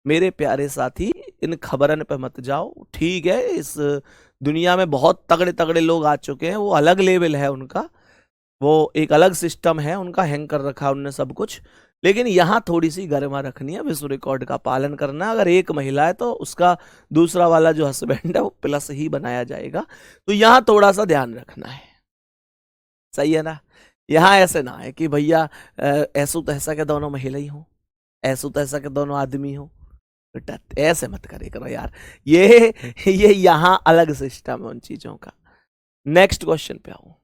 मेरे प्यारे साथी, इन खबरन पे मत जाओ, ठीक है। इस दुनिया में बहुत तगड़े तगड़े लोग आ चुके हैं, वो अलग लेवल है उनका, वो एक अलग सिस्टम है उनका, हैंग कर रखा है उनने सब कुछ। लेकिन यहाँ थोड़ी सी गरिमा रखनी है, विश्व रिकॉर्ड का पालन करना है। अगर एक महिला है तो उसका दूसरा वाला जो हस्बैंड है वो प्लस ही बनाया जाएगा, तो यहाँ थोड़ा सा ध्यान रखना है, सही है ना। यहाँ ऐसे ना है कि भैया ऐसो तैसा के दोनों महिला ही हो, ऐसो तैसा के दोनों आदमी हो, ऐसे मत करे करो यार। ये यहां अलग सिस्टम है उन चीजों का। नेक्स्ट क्वेश्चन पे आओ,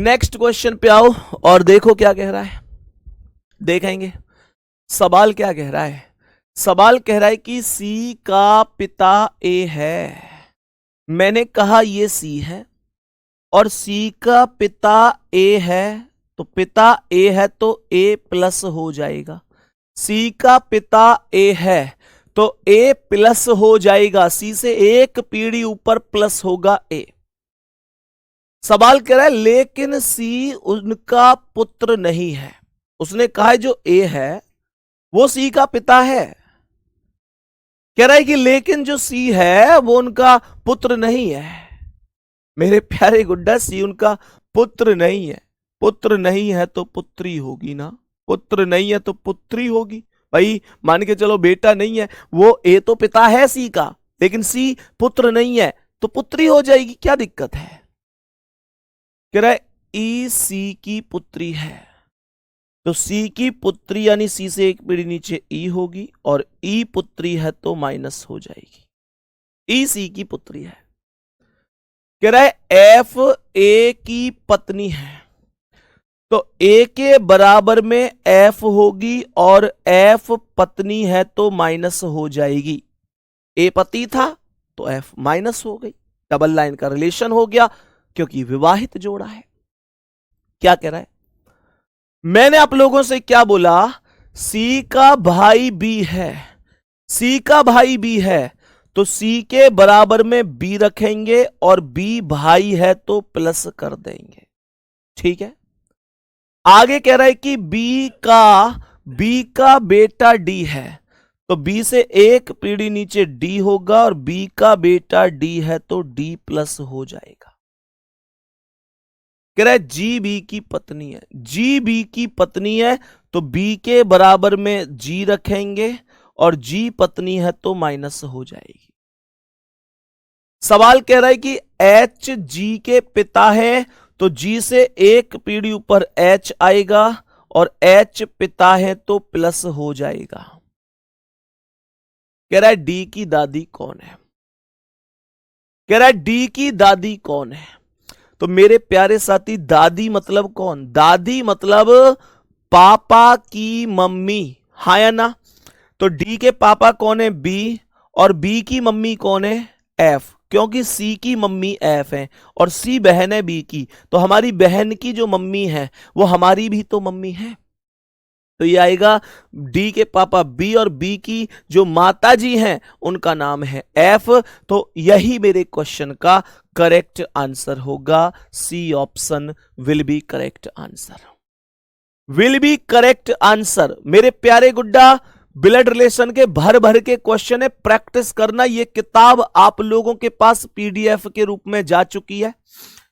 नेक्स्ट क्वेश्चन पे आओ और देखो क्या कह रहा है। देखेंगे सवाल क्या कह रहा है। सवाल कह रहा है कि सी का पिता ए है। मैंने कहा ये सी है और सी का पिता ए है, तो पिता ए है तो ए प्लस हो जाएगा। सी का पिता ए है तो ए प्लस हो जाएगा, सी से एक पीढ़ी ऊपर प्लस होगा ए। सवाल कह रहा है लेकिन सी उनका पुत्र नहीं है। उसने कहा है जो ए है वो सी का पिता है, कह रहा है कि लेकिन जो सी है वो उनका पुत्र नहीं है। मेरे प्यारे गुड्डा, सी उनका पुत्र नहीं है, पुत्र नहीं है तो पुत्री होगी ना, पुत्र नहीं है तो पुत्री होगी। भाई मान के चलो बेटा नहीं है, वो ए तो पिता है सी का, लेकिन सी पुत्र नहीं है तो पुत्री हो जाएगी, क्या दिक्कत है। कह रहा है ई सी की पुत्री है, तो सी की पुत्री यानी सी से एक पीढ़ी नीचे ई होगी, और ई पुत्री है तो माइनस हो जाएगी। ई सी की पुत्री है। कह रहा है एफ ए की पत्नी है, तो ए के बराबर में एफ होगी और एफ पत्नी है तो माइनस हो जाएगी। ए पति था तो एफ माइनस हो गई, डबल लाइन का रिलेशन हो गया क्योंकि विवाहित जोड़ा है। क्या कह रहा है? मैंने आप लोगों से क्या बोला? सी का भाई बी है, सी का भाई बी है तो सी के बराबर में बी रखेंगे और बी भाई है तो प्लस कर देंगे। ठीक है। आगे कह रहा है कि बी का बेटा डी है तो बी से एक पीढ़ी नीचे डी होगा और बी का बेटा डी है तो डी प्लस हो जाएगा। कह रहा है जी बी की पत्नी है, जी बी की पत्नी है तो बी के बराबर में जी रखेंगे और जी पत्नी है तो माइनस हो जाएगी। सवाल कह रहा है कि एच जी के पिता है तो जी से एक पीढ़ी ऊपर एच आएगा और एच पिता है तो प्लस हो जाएगा। कह रहा है डी की दादी कौन है? कह रहा है डी की दादी कौन है? तो मेरे प्यारे साथी, दादी मतलब कौन? दादी मतलब पापा की मम्मी, हाँ या ना? तो डी के पापा कौन है? बी, और बी की मम्मी कौन है? एफ, क्योंकि सी की मम्मी एफ है और सी बहन है बी की, तो हमारी बहन की जो मम्मी है वो हमारी भी तो मम्मी है। तो ये आएगा डी के पापा बी और बी की जो माता जी हैं उनका नाम है एफ। तो यही मेरे क्वेश्चन का करेक्ट आंसर होगा। C option will be correct answer, will be correct answer. मेरे प्यारे गुड्डा, ब्लड रिलेशन के भर भर के क्वेश्चन है, प्रैक्टिस करना। ये किताब आप लोगों के पास पीडीएफ के रूप में जा चुकी है।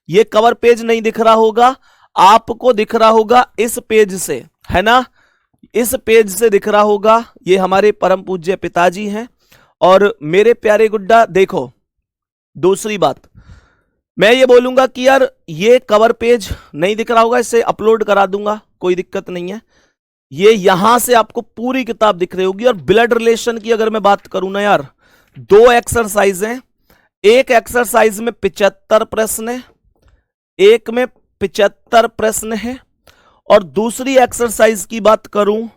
ये कवर पेज नहीं दिख रहा होगा आपको, दिख रहा होगा इस पेज से, है ना? इस पेज से दिख रहा होगा। ये हमारे परम पूज्य पिताजी हैं। और मेरे प्यारे गुड्डा देखो, दूसरी बात मैं ये बोलूंगा कि यार ये कवर पेज नहीं दिख रहा होगा, इसे अपलोड करा दूंगा, कोई दिक्कत नहीं है। ये यहां से आपको पूरी किताब दिख रही होगी। और ब्लड रिलेशन की अगर मैं बात करूं ना यार, 2 एक्सरसाइज हैं। एक एक्सरसाइज में 75 प्रश्न है, एक में 75 प्रश्न है। और दूसरी एक्सरसाइज की बात करूं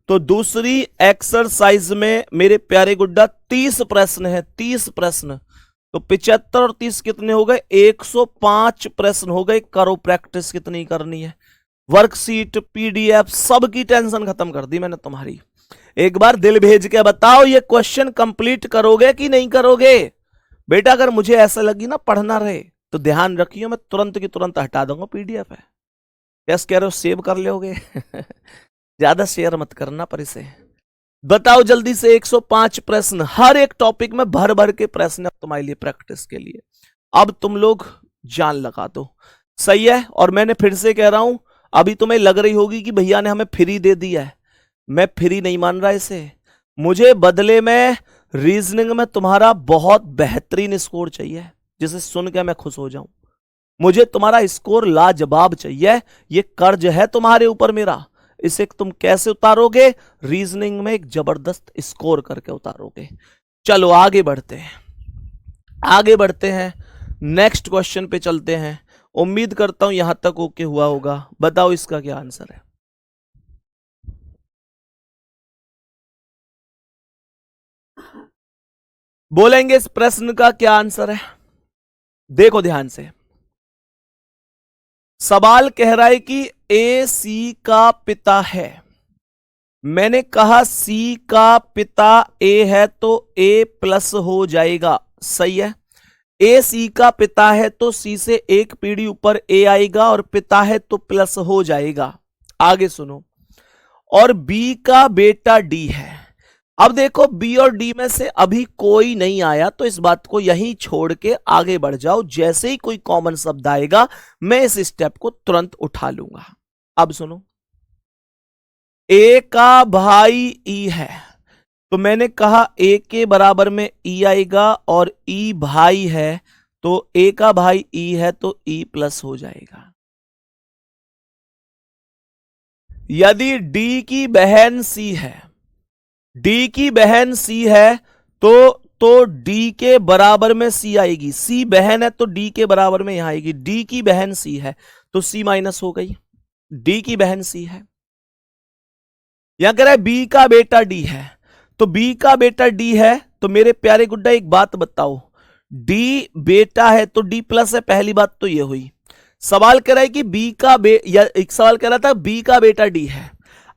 तो दूसरी एक्सरसाइज में मेरे प्यारे गुड्डा 30 प्रश्न है, 30 प्रश्न। तो 75 और 30 कितने हो गए? 105 प्रश्न हो गए। करो प्रैक्टिस कितनी करनी है। वर्कशीट, पीडीएफ, सबकी टेंशन खत्म कर दी मैंने तुम्हारी। एक बार दिल भेज के बताओ ये क्वेश्चन कंप्लीट करोगे कि नहीं करोगे? बेटा अगर मुझे ऐसा लगी ना पढ़ना रहे तो ध्यान रखियो, मैं तुरंत की तुरंत हटा दूंगा। पीडीएफ है, यस कह रहे हो, सेव कर लोगे? ज्यादा शेयर मत करना पर इसे बताओ जल्दी से। 105 प्रश्न, हर एक टॉपिक में भर भर के प्रश्न तुम्हारे लिए प्रैक्टिस के लिए। अब तुम लोग जान लगा दो, सही है? और मैंने फिर से कह रहा हूं, अभी तुम्हें लग रही होगी कि भैया ने हमें फ्री दे दिया है। मैं फ्री नहीं मान रहा इसे। मुझे बदले में रीजनिंग में तुम्हारा बहुत बेहतरीन स्कोर चाहिए, जिसे सुन के मैं खुश हो जाऊं। मुझे तुम्हारा स्कोर लाजवाब चाहिए। ये कर्ज है तुम्हारे ऊपर मेरा। इसे तुम कैसे उतारोगे? रीजनिंग में एक जबरदस्त स्कोर करके उतारोगे। चलो आगे बढ़ते हैं, आगे बढ़ते हैं, नेक्स्ट क्वेश्चन पे चलते हैं। उम्मीद करता हूं यहां तक ओके हुआ होगा। बताओ इसका क्या आंसर है? बोलेंगे इस प्रश्न का क्या आंसर है? देखो ध्यान से, सवाल कह रहा है कि ए सी का पिता है। मैंने कहा सी का पिता ए है तो ए प्लस हो जाएगा, सही है? ए सी का पिता है तो सी से एक पीढ़ी ऊपर ए आएगा और पिता है तो प्लस हो जाएगा। आगे सुनो, और बी का बेटा डी है। अब देखो बी और डी में से अभी कोई नहीं आया, तो इस बात को यहीं छोड़ के आगे बढ़ जाओ। जैसे ही कोई कॉमन शब्द आएगा मैं इस स्टेप को तुरंत उठा लूंगा। अब सुनो, ए का भाई ई है तो मैंने कहा ए के बराबर में ई आएगा और ई भाई है तो ए का भाई ई है तो ई प्लस हो जाएगा। यदि डी की बहन सी है, डी की बहन सी है तो डी के बराबर में सी आएगी। सी बहन है तो डी के बराबर में यहां आएगी। डी की बहन सी है तो सी माइनस हो गई। डी की बहन सी है। यहां कह रहा है बी का बेटा डी है तो बी का बेटा डी है। तो मेरे प्यारे गुड्डा एक बात बताओ, डी बेटा है तो डी प्लस है, पहली बात तो ये हुई। सवाल कह रहा है कि बी का या एक सवाल कह रहा था बी का बेटा डी है।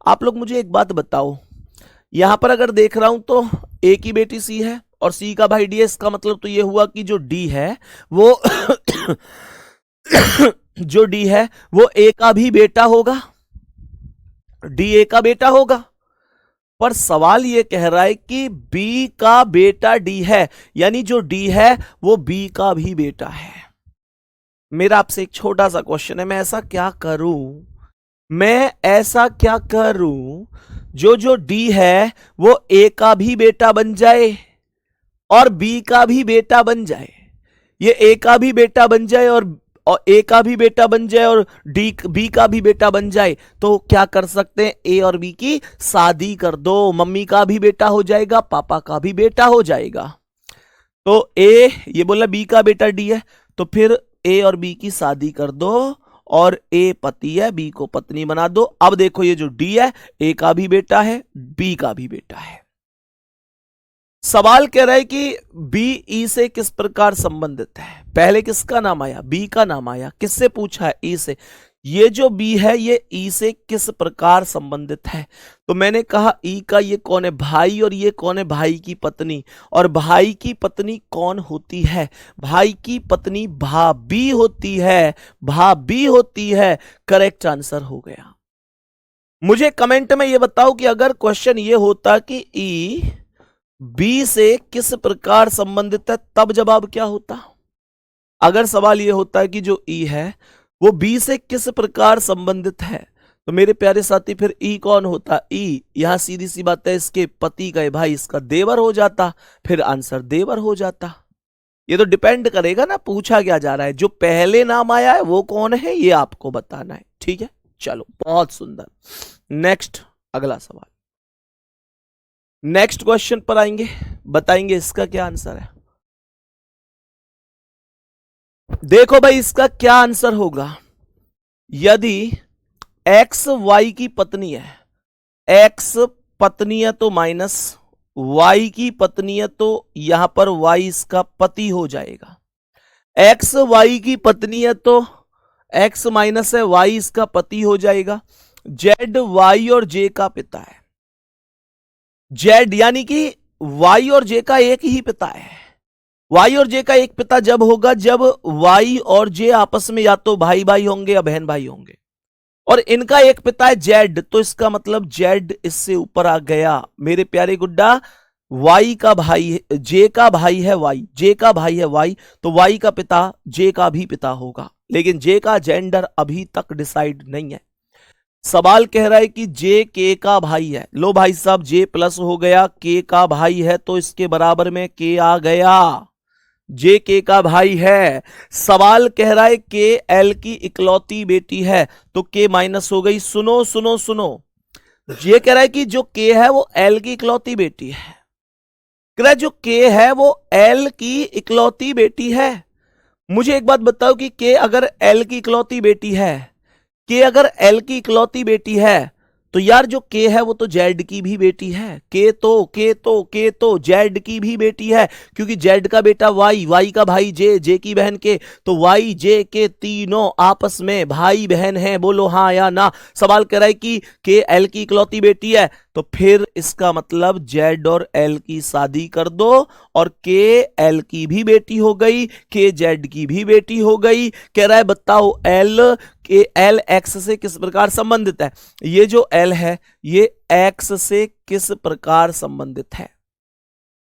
आप लोग मुझे एक बात बताओ, यहां पर अगर देख रहा हूं तो ए की बेटी सी है और सी का भाई डी है, इसका मतलब तो ये हुआ कि जो डी है वो जो डी है वो ए का भी बेटा होगा, डी ए का बेटा होगा। पर सवाल ये कह रहा है कि बी का बेटा डी है, यानी जो डी है वो बी का भी बेटा है। मेरा आपसे एक छोटा सा क्वेश्चन है, मैं ऐसा क्या करूं जो डी है वो ए का भी बेटा बन जाए और बी का भी बेटा बन जाए, ये ए का भी बेटा बन जाए और ए का भी बेटा बन जाए और डी बी का भी बेटा बन जाए। तो क्या कर सकते हैं, ए और बी की शादी कर दो, मम्मी का भी बेटा हो जाएगा, पापा का भी बेटा हो जाएगा। तो ए, ये बोला बी का बेटा डी है, तो फिर ए और बी की शादी कर दो और ए पति है, बी को पत्नी बना दो। अब देखो ये जो डी है ए का भी बेटा है, बी का भी बेटा है। सवाल कह रहा है कि बी ई से किस प्रकार संबंधित है। पहले किसका नाम आया, बी का नाम आया, किससे पूछा है, ई से। ये जो बी है ये ई से किस प्रकार संबंधित है, तो मैंने कहा ई का ये कौन है, भाई, और ये कौन है, भाई की पत्नी। और भाई की पत्नी कौन होती है, भाई की पत्नी भाभी होती है, भाभी होती है। करेक्ट आंसर हो गया। मुझे कमेंट में ये बताओ कि अगर क्वेश्चन ये होता कि ई बी से किस प्रकार संबंधित है, तब जवाब क्या होता। अगर सवाल यह होता है कि जो ई है वो बी से किस प्रकार संबंधित है, तो मेरे प्यारे साथी फिर ई कौन होता, ई यहां सीधी सी बात है इसके पति का भाई, इसका देवर हो जाता, फिर आंसर देवर हो जाता। ये तो डिपेंड करेगा ना पूछा क्या जा रहा है, जो पहले नाम आया है वो कौन है ये आपको बताना है। ठीक है, चलो बहुत सुंदर। नेक्स्ट अगला सवाल, नेक्स्ट क्वेश्चन पर आएंगे, बताएंगे इसका क्या आंसर है। देखो भाई इसका क्या आंसर होगा, यदि एक्स वाई की पत्नी है, एक्स पत्नी है तो माइनस वाई की पत्नी है तो यहां पर वाई इसका पति हो जाएगा। एक्स वाई की पत्नी है तो एक्स माइनस है वाई इसका पति हो जाएगा। जेड वाई और जे का पिता है, जेड यानी कि वाई और जे का एक ही पिता है। वाई और जे का एक पिता जब होगा जब वाई और जे आपस में या तो भाई भाई होंगे या बहन भाई होंगे, और इनका एक पिता है जेड, तो इसका मतलब जेड इससे ऊपर आ गया। मेरे प्यारे गुड्डा, वाई का भाई, जे का भाई है वाई, जे का भाई है वाई, तो वाई का पिता जे का भी पिता होगा, लेकिन जे का जेंडर अभी तक डिसाइड नहीं है। सवाल कह रहा है कि जे के का भाई है, लो भाई साहब जे प्लस हो गया, के का भाई है तो इसके बराबर में के आ गया, जे के का भाई है। सवाल कह रहा है के एल की इकलौती बेटी है तो के माइनस हो गई। सुनो सुनो सुनो, ये कह रहा है कि जो के है वो एल की इकलौती बेटी है, कह रहा है जो के है वो एल की इकलौती बेटी है। मुझे एक बात बताओ कि के अगर एल की इकलौती बेटी है, के अगर एल की इकलौती बेटी है तो यार जो के है वो तो जेड की भी बेटी है। के तो जेड की भी बेटी है, क्योंकि जेड का बेटा वाई, वाई का भाई जे, जे की बहन के, तो वाई जे के तीनों आपस में भाई बहन हैं। बोलो हाँ या ना। सवाल कर रहा है कि के एल की इकलौती बेटी है, तो फिर इसका मतलब जेड और एल की शादी कर दो और के एल की भी बेटी हो गई, के जेड की भी बेटी हो गई। कह रहा है बताओ एल के एल एक्स से किस प्रकार संबंधित है। ये जो एल है ये एक्स से किस प्रकार संबंधित है,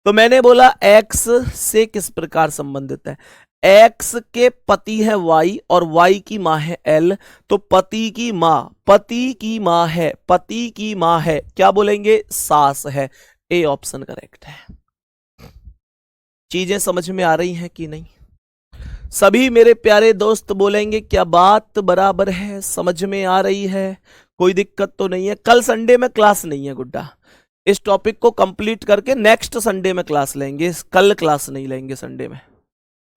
तो मैंने बोला एक्स से किस प्रकार संबंधित है। एक्स के पति है वाई और वाई की मां है एल, तो पति की मां है, पति की मां है, क्या बोलेंगे, सास है। ए ऑप्शन करेक्ट है। चीजें समझ में आ रही हैं कि नहीं? सभी मेरे प्यारे दोस्त बोलेंगे क्या बात बराबर है, समझ में आ रही है, कोई दिक्कत तो नहीं है। कल संडे में क्लास नहीं है गुड्डा, इस टॉपिक को कंप्लीट करके नेक्स्ट संडे में क्लास लेंगे, कल क्लास नहीं लेंगे संडे में।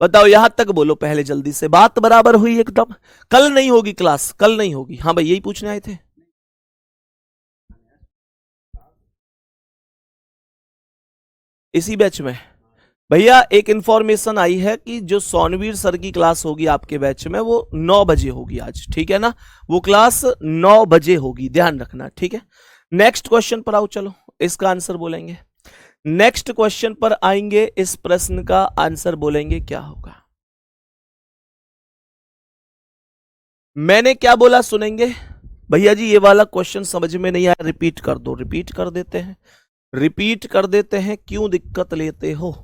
बताओ यहां तक बोलो पहले जल्दी से, बात बराबर हुई एकदम। कल नहीं होगी क्लास, कल नहीं होगी। हाँ भाई यही पूछने आए थे। इसी बैच में भैया एक इंफॉर्मेशन आई है कि जो सोनवीर सर की क्लास होगी आपके बैच में वो 9 बजे होगी आज, ठीक है ना। वो क्लास 9 बजे होगी, ध्यान रखना, ठीक है। नेक्स्ट क्वेश्चन पर आओ, चलो इसका आंसर बोलेंगे। नेक्स्ट क्वेश्चन पर आएंगे, इस प्रश्न का आंसर बोलेंगे क्या होगा। मैंने क्या बोला सुनेंगे भैया जी। ये वाला क्वेश्चन समझ में नहीं आया, रिपीट कर दो। रिपीट कर देते हैं, रिपीट कर देते हैं, क्यों दिक्कत लेते हो,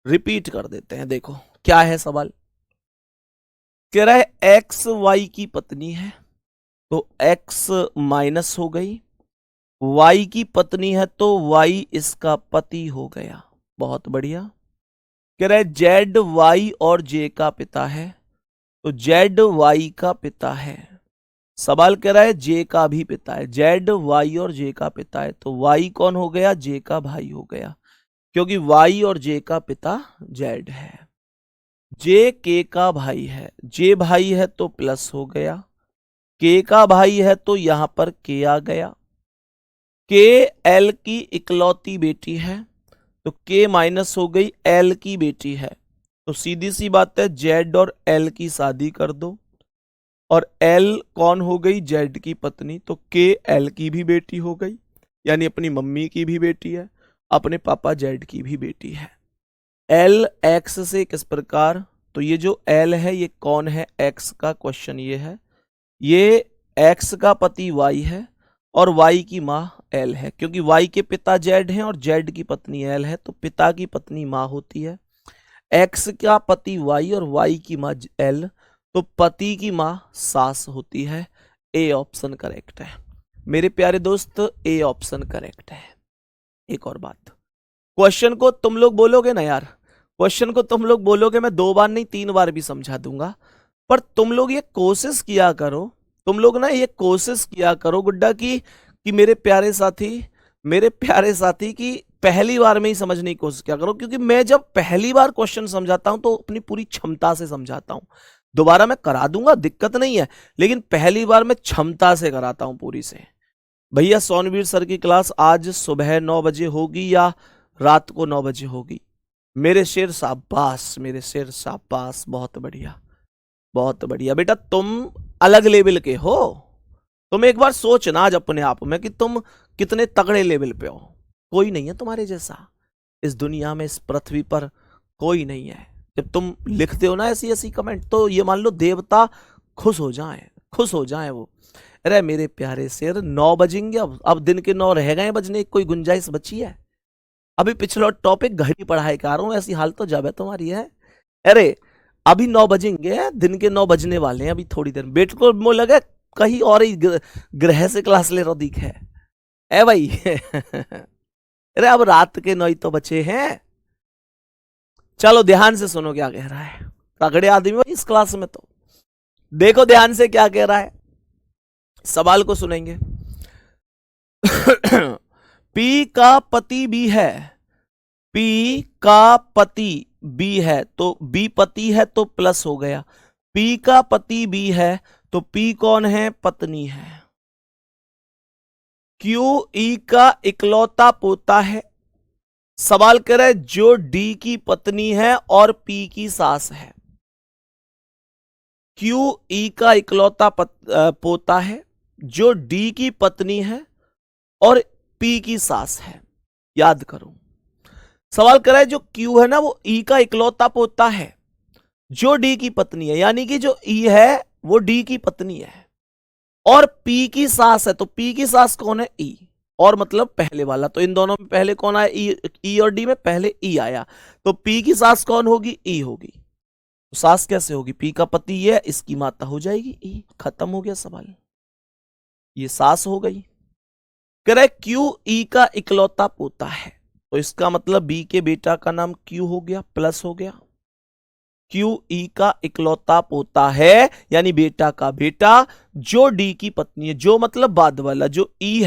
रिपीट कर देते हैं। देखो क्या है सवाल, कह रहा है एक्स वाई की पत्नी है, तो एक्स माइनस हो गई, वाई की पत्नी है तो वाई इसका पति हो गया। बहुत बढ़िया। कह रहा है जेड वाई और जे का पिता है, तो जेड वाई का पिता है। सवाल कह रहा है जे का भी पिता है, जेड वाई और जे का पिता है, तो वाई कौन हो गया, जे का भाई हो गया, क्योंकि वाई और जे का पिता जेड है। जे के का भाई है, जे भाई है तो प्लस हो गया, के का भाई है तो यहां पर के आ गया। के एल की इकलौती बेटी है, तो के माइनस हो गई, एल की बेटी है, तो सीधी सी बात है जेड और एल की शादी कर दो, और एल कौन हो गई, जेड की पत्नी, तो के एल की भी बेटी हो गई, यानी अपनी मम्मी की भी बेटी है, अपने पापा जेड की भी बेटी है। एल एक्स से किस प्रकार, तो ये जो एल है ये कौन है, एक्स का, क्वेश्चन ये है। ये एक्स का पति वाई है और वाई की माँ एल है, क्योंकि वाई के पिता जेड हैं और जेड की पत्नी एल है, तो पिता की पत्नी माँ होती है। एक्स का पति वाई और वाई की माँ एल, तो पति की माँ सास होती है। ए ऑप्शन करेक्ट है मेरे प्यारे दोस्त, ए ऑप्शन करेक्ट है। एक और बात, क्वेश्चन को तुम लोग बोलोगे ना यार, क्वेश्चन को तुम लोग बोलोगे, मैं 2 बार नहीं 3 बार भी समझा दूंगा, पर तुम लोग ये कोशिश किया करो, तुम लोग ना ये कोशिश किया करो गुड्डा कि मेरे प्यारे साथी की पहली बार में ही समझने की कोशिश किया करो, क्योंकि मैं जब पहली बार क्वेश्चन समझाता हूं तो अपनी पूरी क्षमता से समझाता हूं। दोबारा मैं करा दूंगा, दिक्कत नहीं है, लेकिन पहली बार मैं क्षमता से कराता हूं पूरी से। भैया सोनवीर सर की क्लास आज सुबह 9 बजे होगी या रात को 9 बजे होगी? मेरे शेर शाबाश, मेरे शेर शाबाश, बहुत बढ़िया, बहुत बढ़िया। बेटा तुम अलग लेवल के हो, तुम एक बार सोचना आज अपने आप में कि तुम कितने तगड़े लेवल पे हो। कोई नहीं है तुम्हारे जैसा इस दुनिया में, इस पृथ्वी पर कोई नहीं है। जब तुम लिखते हो ना ऐसी ऐसी कमेंट, तो ये मान लो देवता खुश हो जाएं वो। अरे मेरे प्यारे शेर, 9 बजेंगे, अब दिन के 9 रह गए बजने, कोई गुंजाइश बची है? अभी पिछला टॉपिक घड़ी पढ़ाई कर रहा हूं, ऐसी हाल तो जब है तुम्हारी है। अरे अभी 9 बजेंगे, दिन के 9 बजने वाले हैं, अभी थोड़ी देर। बेट को मुझे लगा कहीं और ही ग्रह से क्लास ले रहा दिख है भाई। अरे अब रात के 9 तो बचे हैं। चलो ध्यान से सुनो क्या कह रहा है, तगड़े आदमी भाई इस क्लास में, तो देखो ध्यान से क्या कह रहा है, सवाल को सुनेंगे। पी का पति बी है, पी का पति बी है, तो बी पति है तो प्लस हो गया। पी का पति बी है तो पी कौन है, पत्नी है। क्यू ई का इकलौता पोता है। सवाल कर रहा है जो डी की पत्नी है और पी की सास है। क्यू ई का इकलौता पोता है जो डी की पत्नी है और पी की सास है। याद करो, सवाल कर रहा है जो क्यू है ना वो ई का इकलौता पोता है जो डी की पत्नी है, यानी कि जो ई है वो डी की पत्नी है, और पी की सास है, तो पी की सास कौन है, ई, और मतलब पहले वाला। तो इन दोनों में पहले कौन आया, ई और डी में पहले ई आया, तो पी की सास कौन होगी, ई होगी। तो सास कैसे होगी, पी का पति ये है, इसकी माता हो जाएगी ई। खत्म हो गया सवाल, ये सास हो गई। कह रहा है क्यू ई का इकलौता पोता है, तो इसका मतलब बी के बेटा का नाम क्यू हो गया, प्लस हो गया। क्यू ई का इकलौता पोता है यानी बेटा का बेटा जो डी की पत्नी है, जो मतलब बाद वाला, जो ई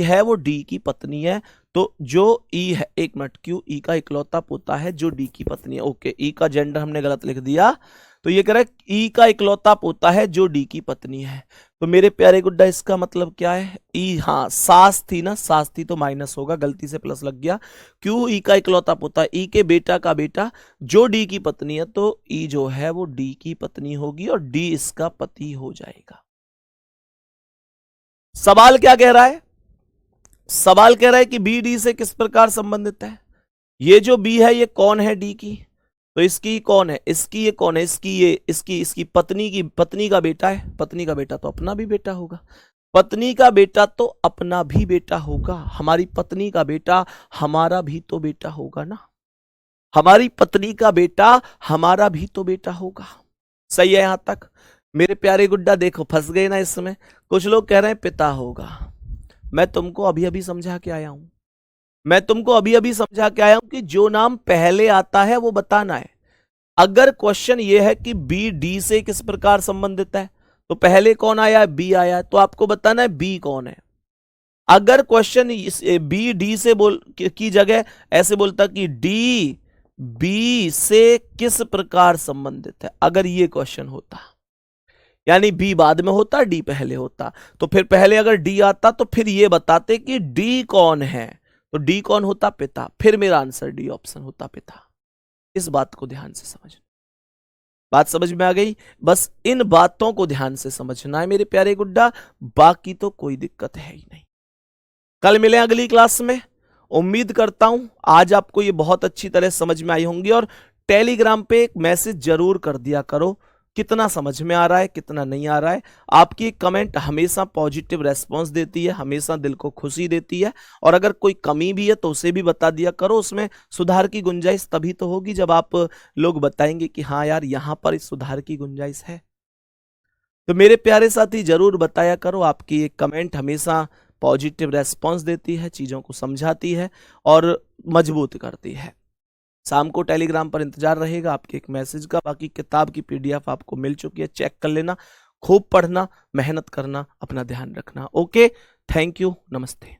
है वो डी की पत्नी है, तो जो ई है, एक मिनट, क्यू ई का इकलौता पोता है जो डी की पत्नी है। ओके, ई का जेंडर हमने गलत लिख दिया, तो ये कह रहा है ई का इकलौता पोता है जो डी की पत्नी है। तो मेरे प्यारे गुड्डा इसका मतलब क्या है? ई, हाँ सास थी ना, सास थी तो माइनस होगा, गलती से प्लस लग गया। क्यों? ई का इकलौता पोता, ई के बेटा का बेटा जो डी की पत्नी है, तो ई जो है वो डी की पत्नी होगी और डी इसका पति हो जाएगा। सवाल क्या कह रहा है? सवाल कह रहा है कि बी डी से किस प्रकार संबंधित है। ये जो बी है ये कौन है डी की? तो इसकी कौन है? इसकी ये कौन है? इसकी पत्नी का बेटा है। पत्नी का बेटा तो अपना भी बेटा होगा। पत्नी का बेटा तो अपना भी बेटा होगा। हमारी पत्नी का बेटा हमारा भी तो बेटा होगा ना। हमारी पत्नी का बेटा हमारा भी तो बेटा होगा। सही है यहां तक? मेरे प्यारे गुड्डा देखो फंस गए ना इसमें। कुछ लोग कह रहे हैं पिता होगा। मैं तुमको अभी अभी समझा के आया हूं। मैं तुमको अभी अभी समझा के आया हूं कि जो नाम पहले आता है वो बताना है। अगर क्वेश्चन ये है कि बी डी से किस प्रकार संबंधित है, तो पहले कौन आया है? बी आया है, तो आपको बताना है बी कौन है। अगर क्वेश्चन बी डी से की जगह ऐसे बोलता कि डी बी से किस प्रकार संबंधित है, अगर ये क्वेश्चन होता, यानी बी बाद में होता डी पहले होता, तो फिर पहले अगर डी आता तो फिर ये बताते कि डी कौन है। तो डी कौन होता? पिता। फिर मेरा आंसर डी ऑप्शन होता, पिता। इस बात को ध्यान से समझना। बात समझ में आ गई? बस इन बातों को ध्यान से समझना है मेरे प्यारे गुड्डा, बाकी तो कोई दिक्कत है ही नहीं। कल मिले अगली क्लास में। उम्मीद करता हूं आज आपको ये बहुत अच्छी तरह समझ में आई होंगी। और टेलीग्राम पे एक मैसेज जरूर कर दिया करो, कितना समझ में आ रहा है, कितना नहीं आ रहा है। आपकी एक कमेंट हमेशा पॉजिटिव रेस्पॉन्स देती है, हमेशा दिल को खुशी देती है। और अगर कोई कमी भी है तो उसे भी बता दिया करो। उसमें सुधार की गुंजाइश तभी तो होगी जब आप लोग बताएंगे कि हाँ यार यहां पर इस सुधार की गुंजाइश है। तो मेरे प्यारे साथी जरूर बताया करो। आपकी एक कमेंट हमेशा पॉजिटिव रेस्पॉन्स देती है, चीजों को समझाती है और मजबूत करती है। शाम को टेलीग्राम पर इंतजार रहेगा आपके एक मैसेज का। बाकी किताब की पीडीएफ आपको मिल चुकी है, चेक कर लेना। खूब पढ़ना, मेहनत करना, अपना ध्यान रखना। ओके, थैंक यू, नमस्ते।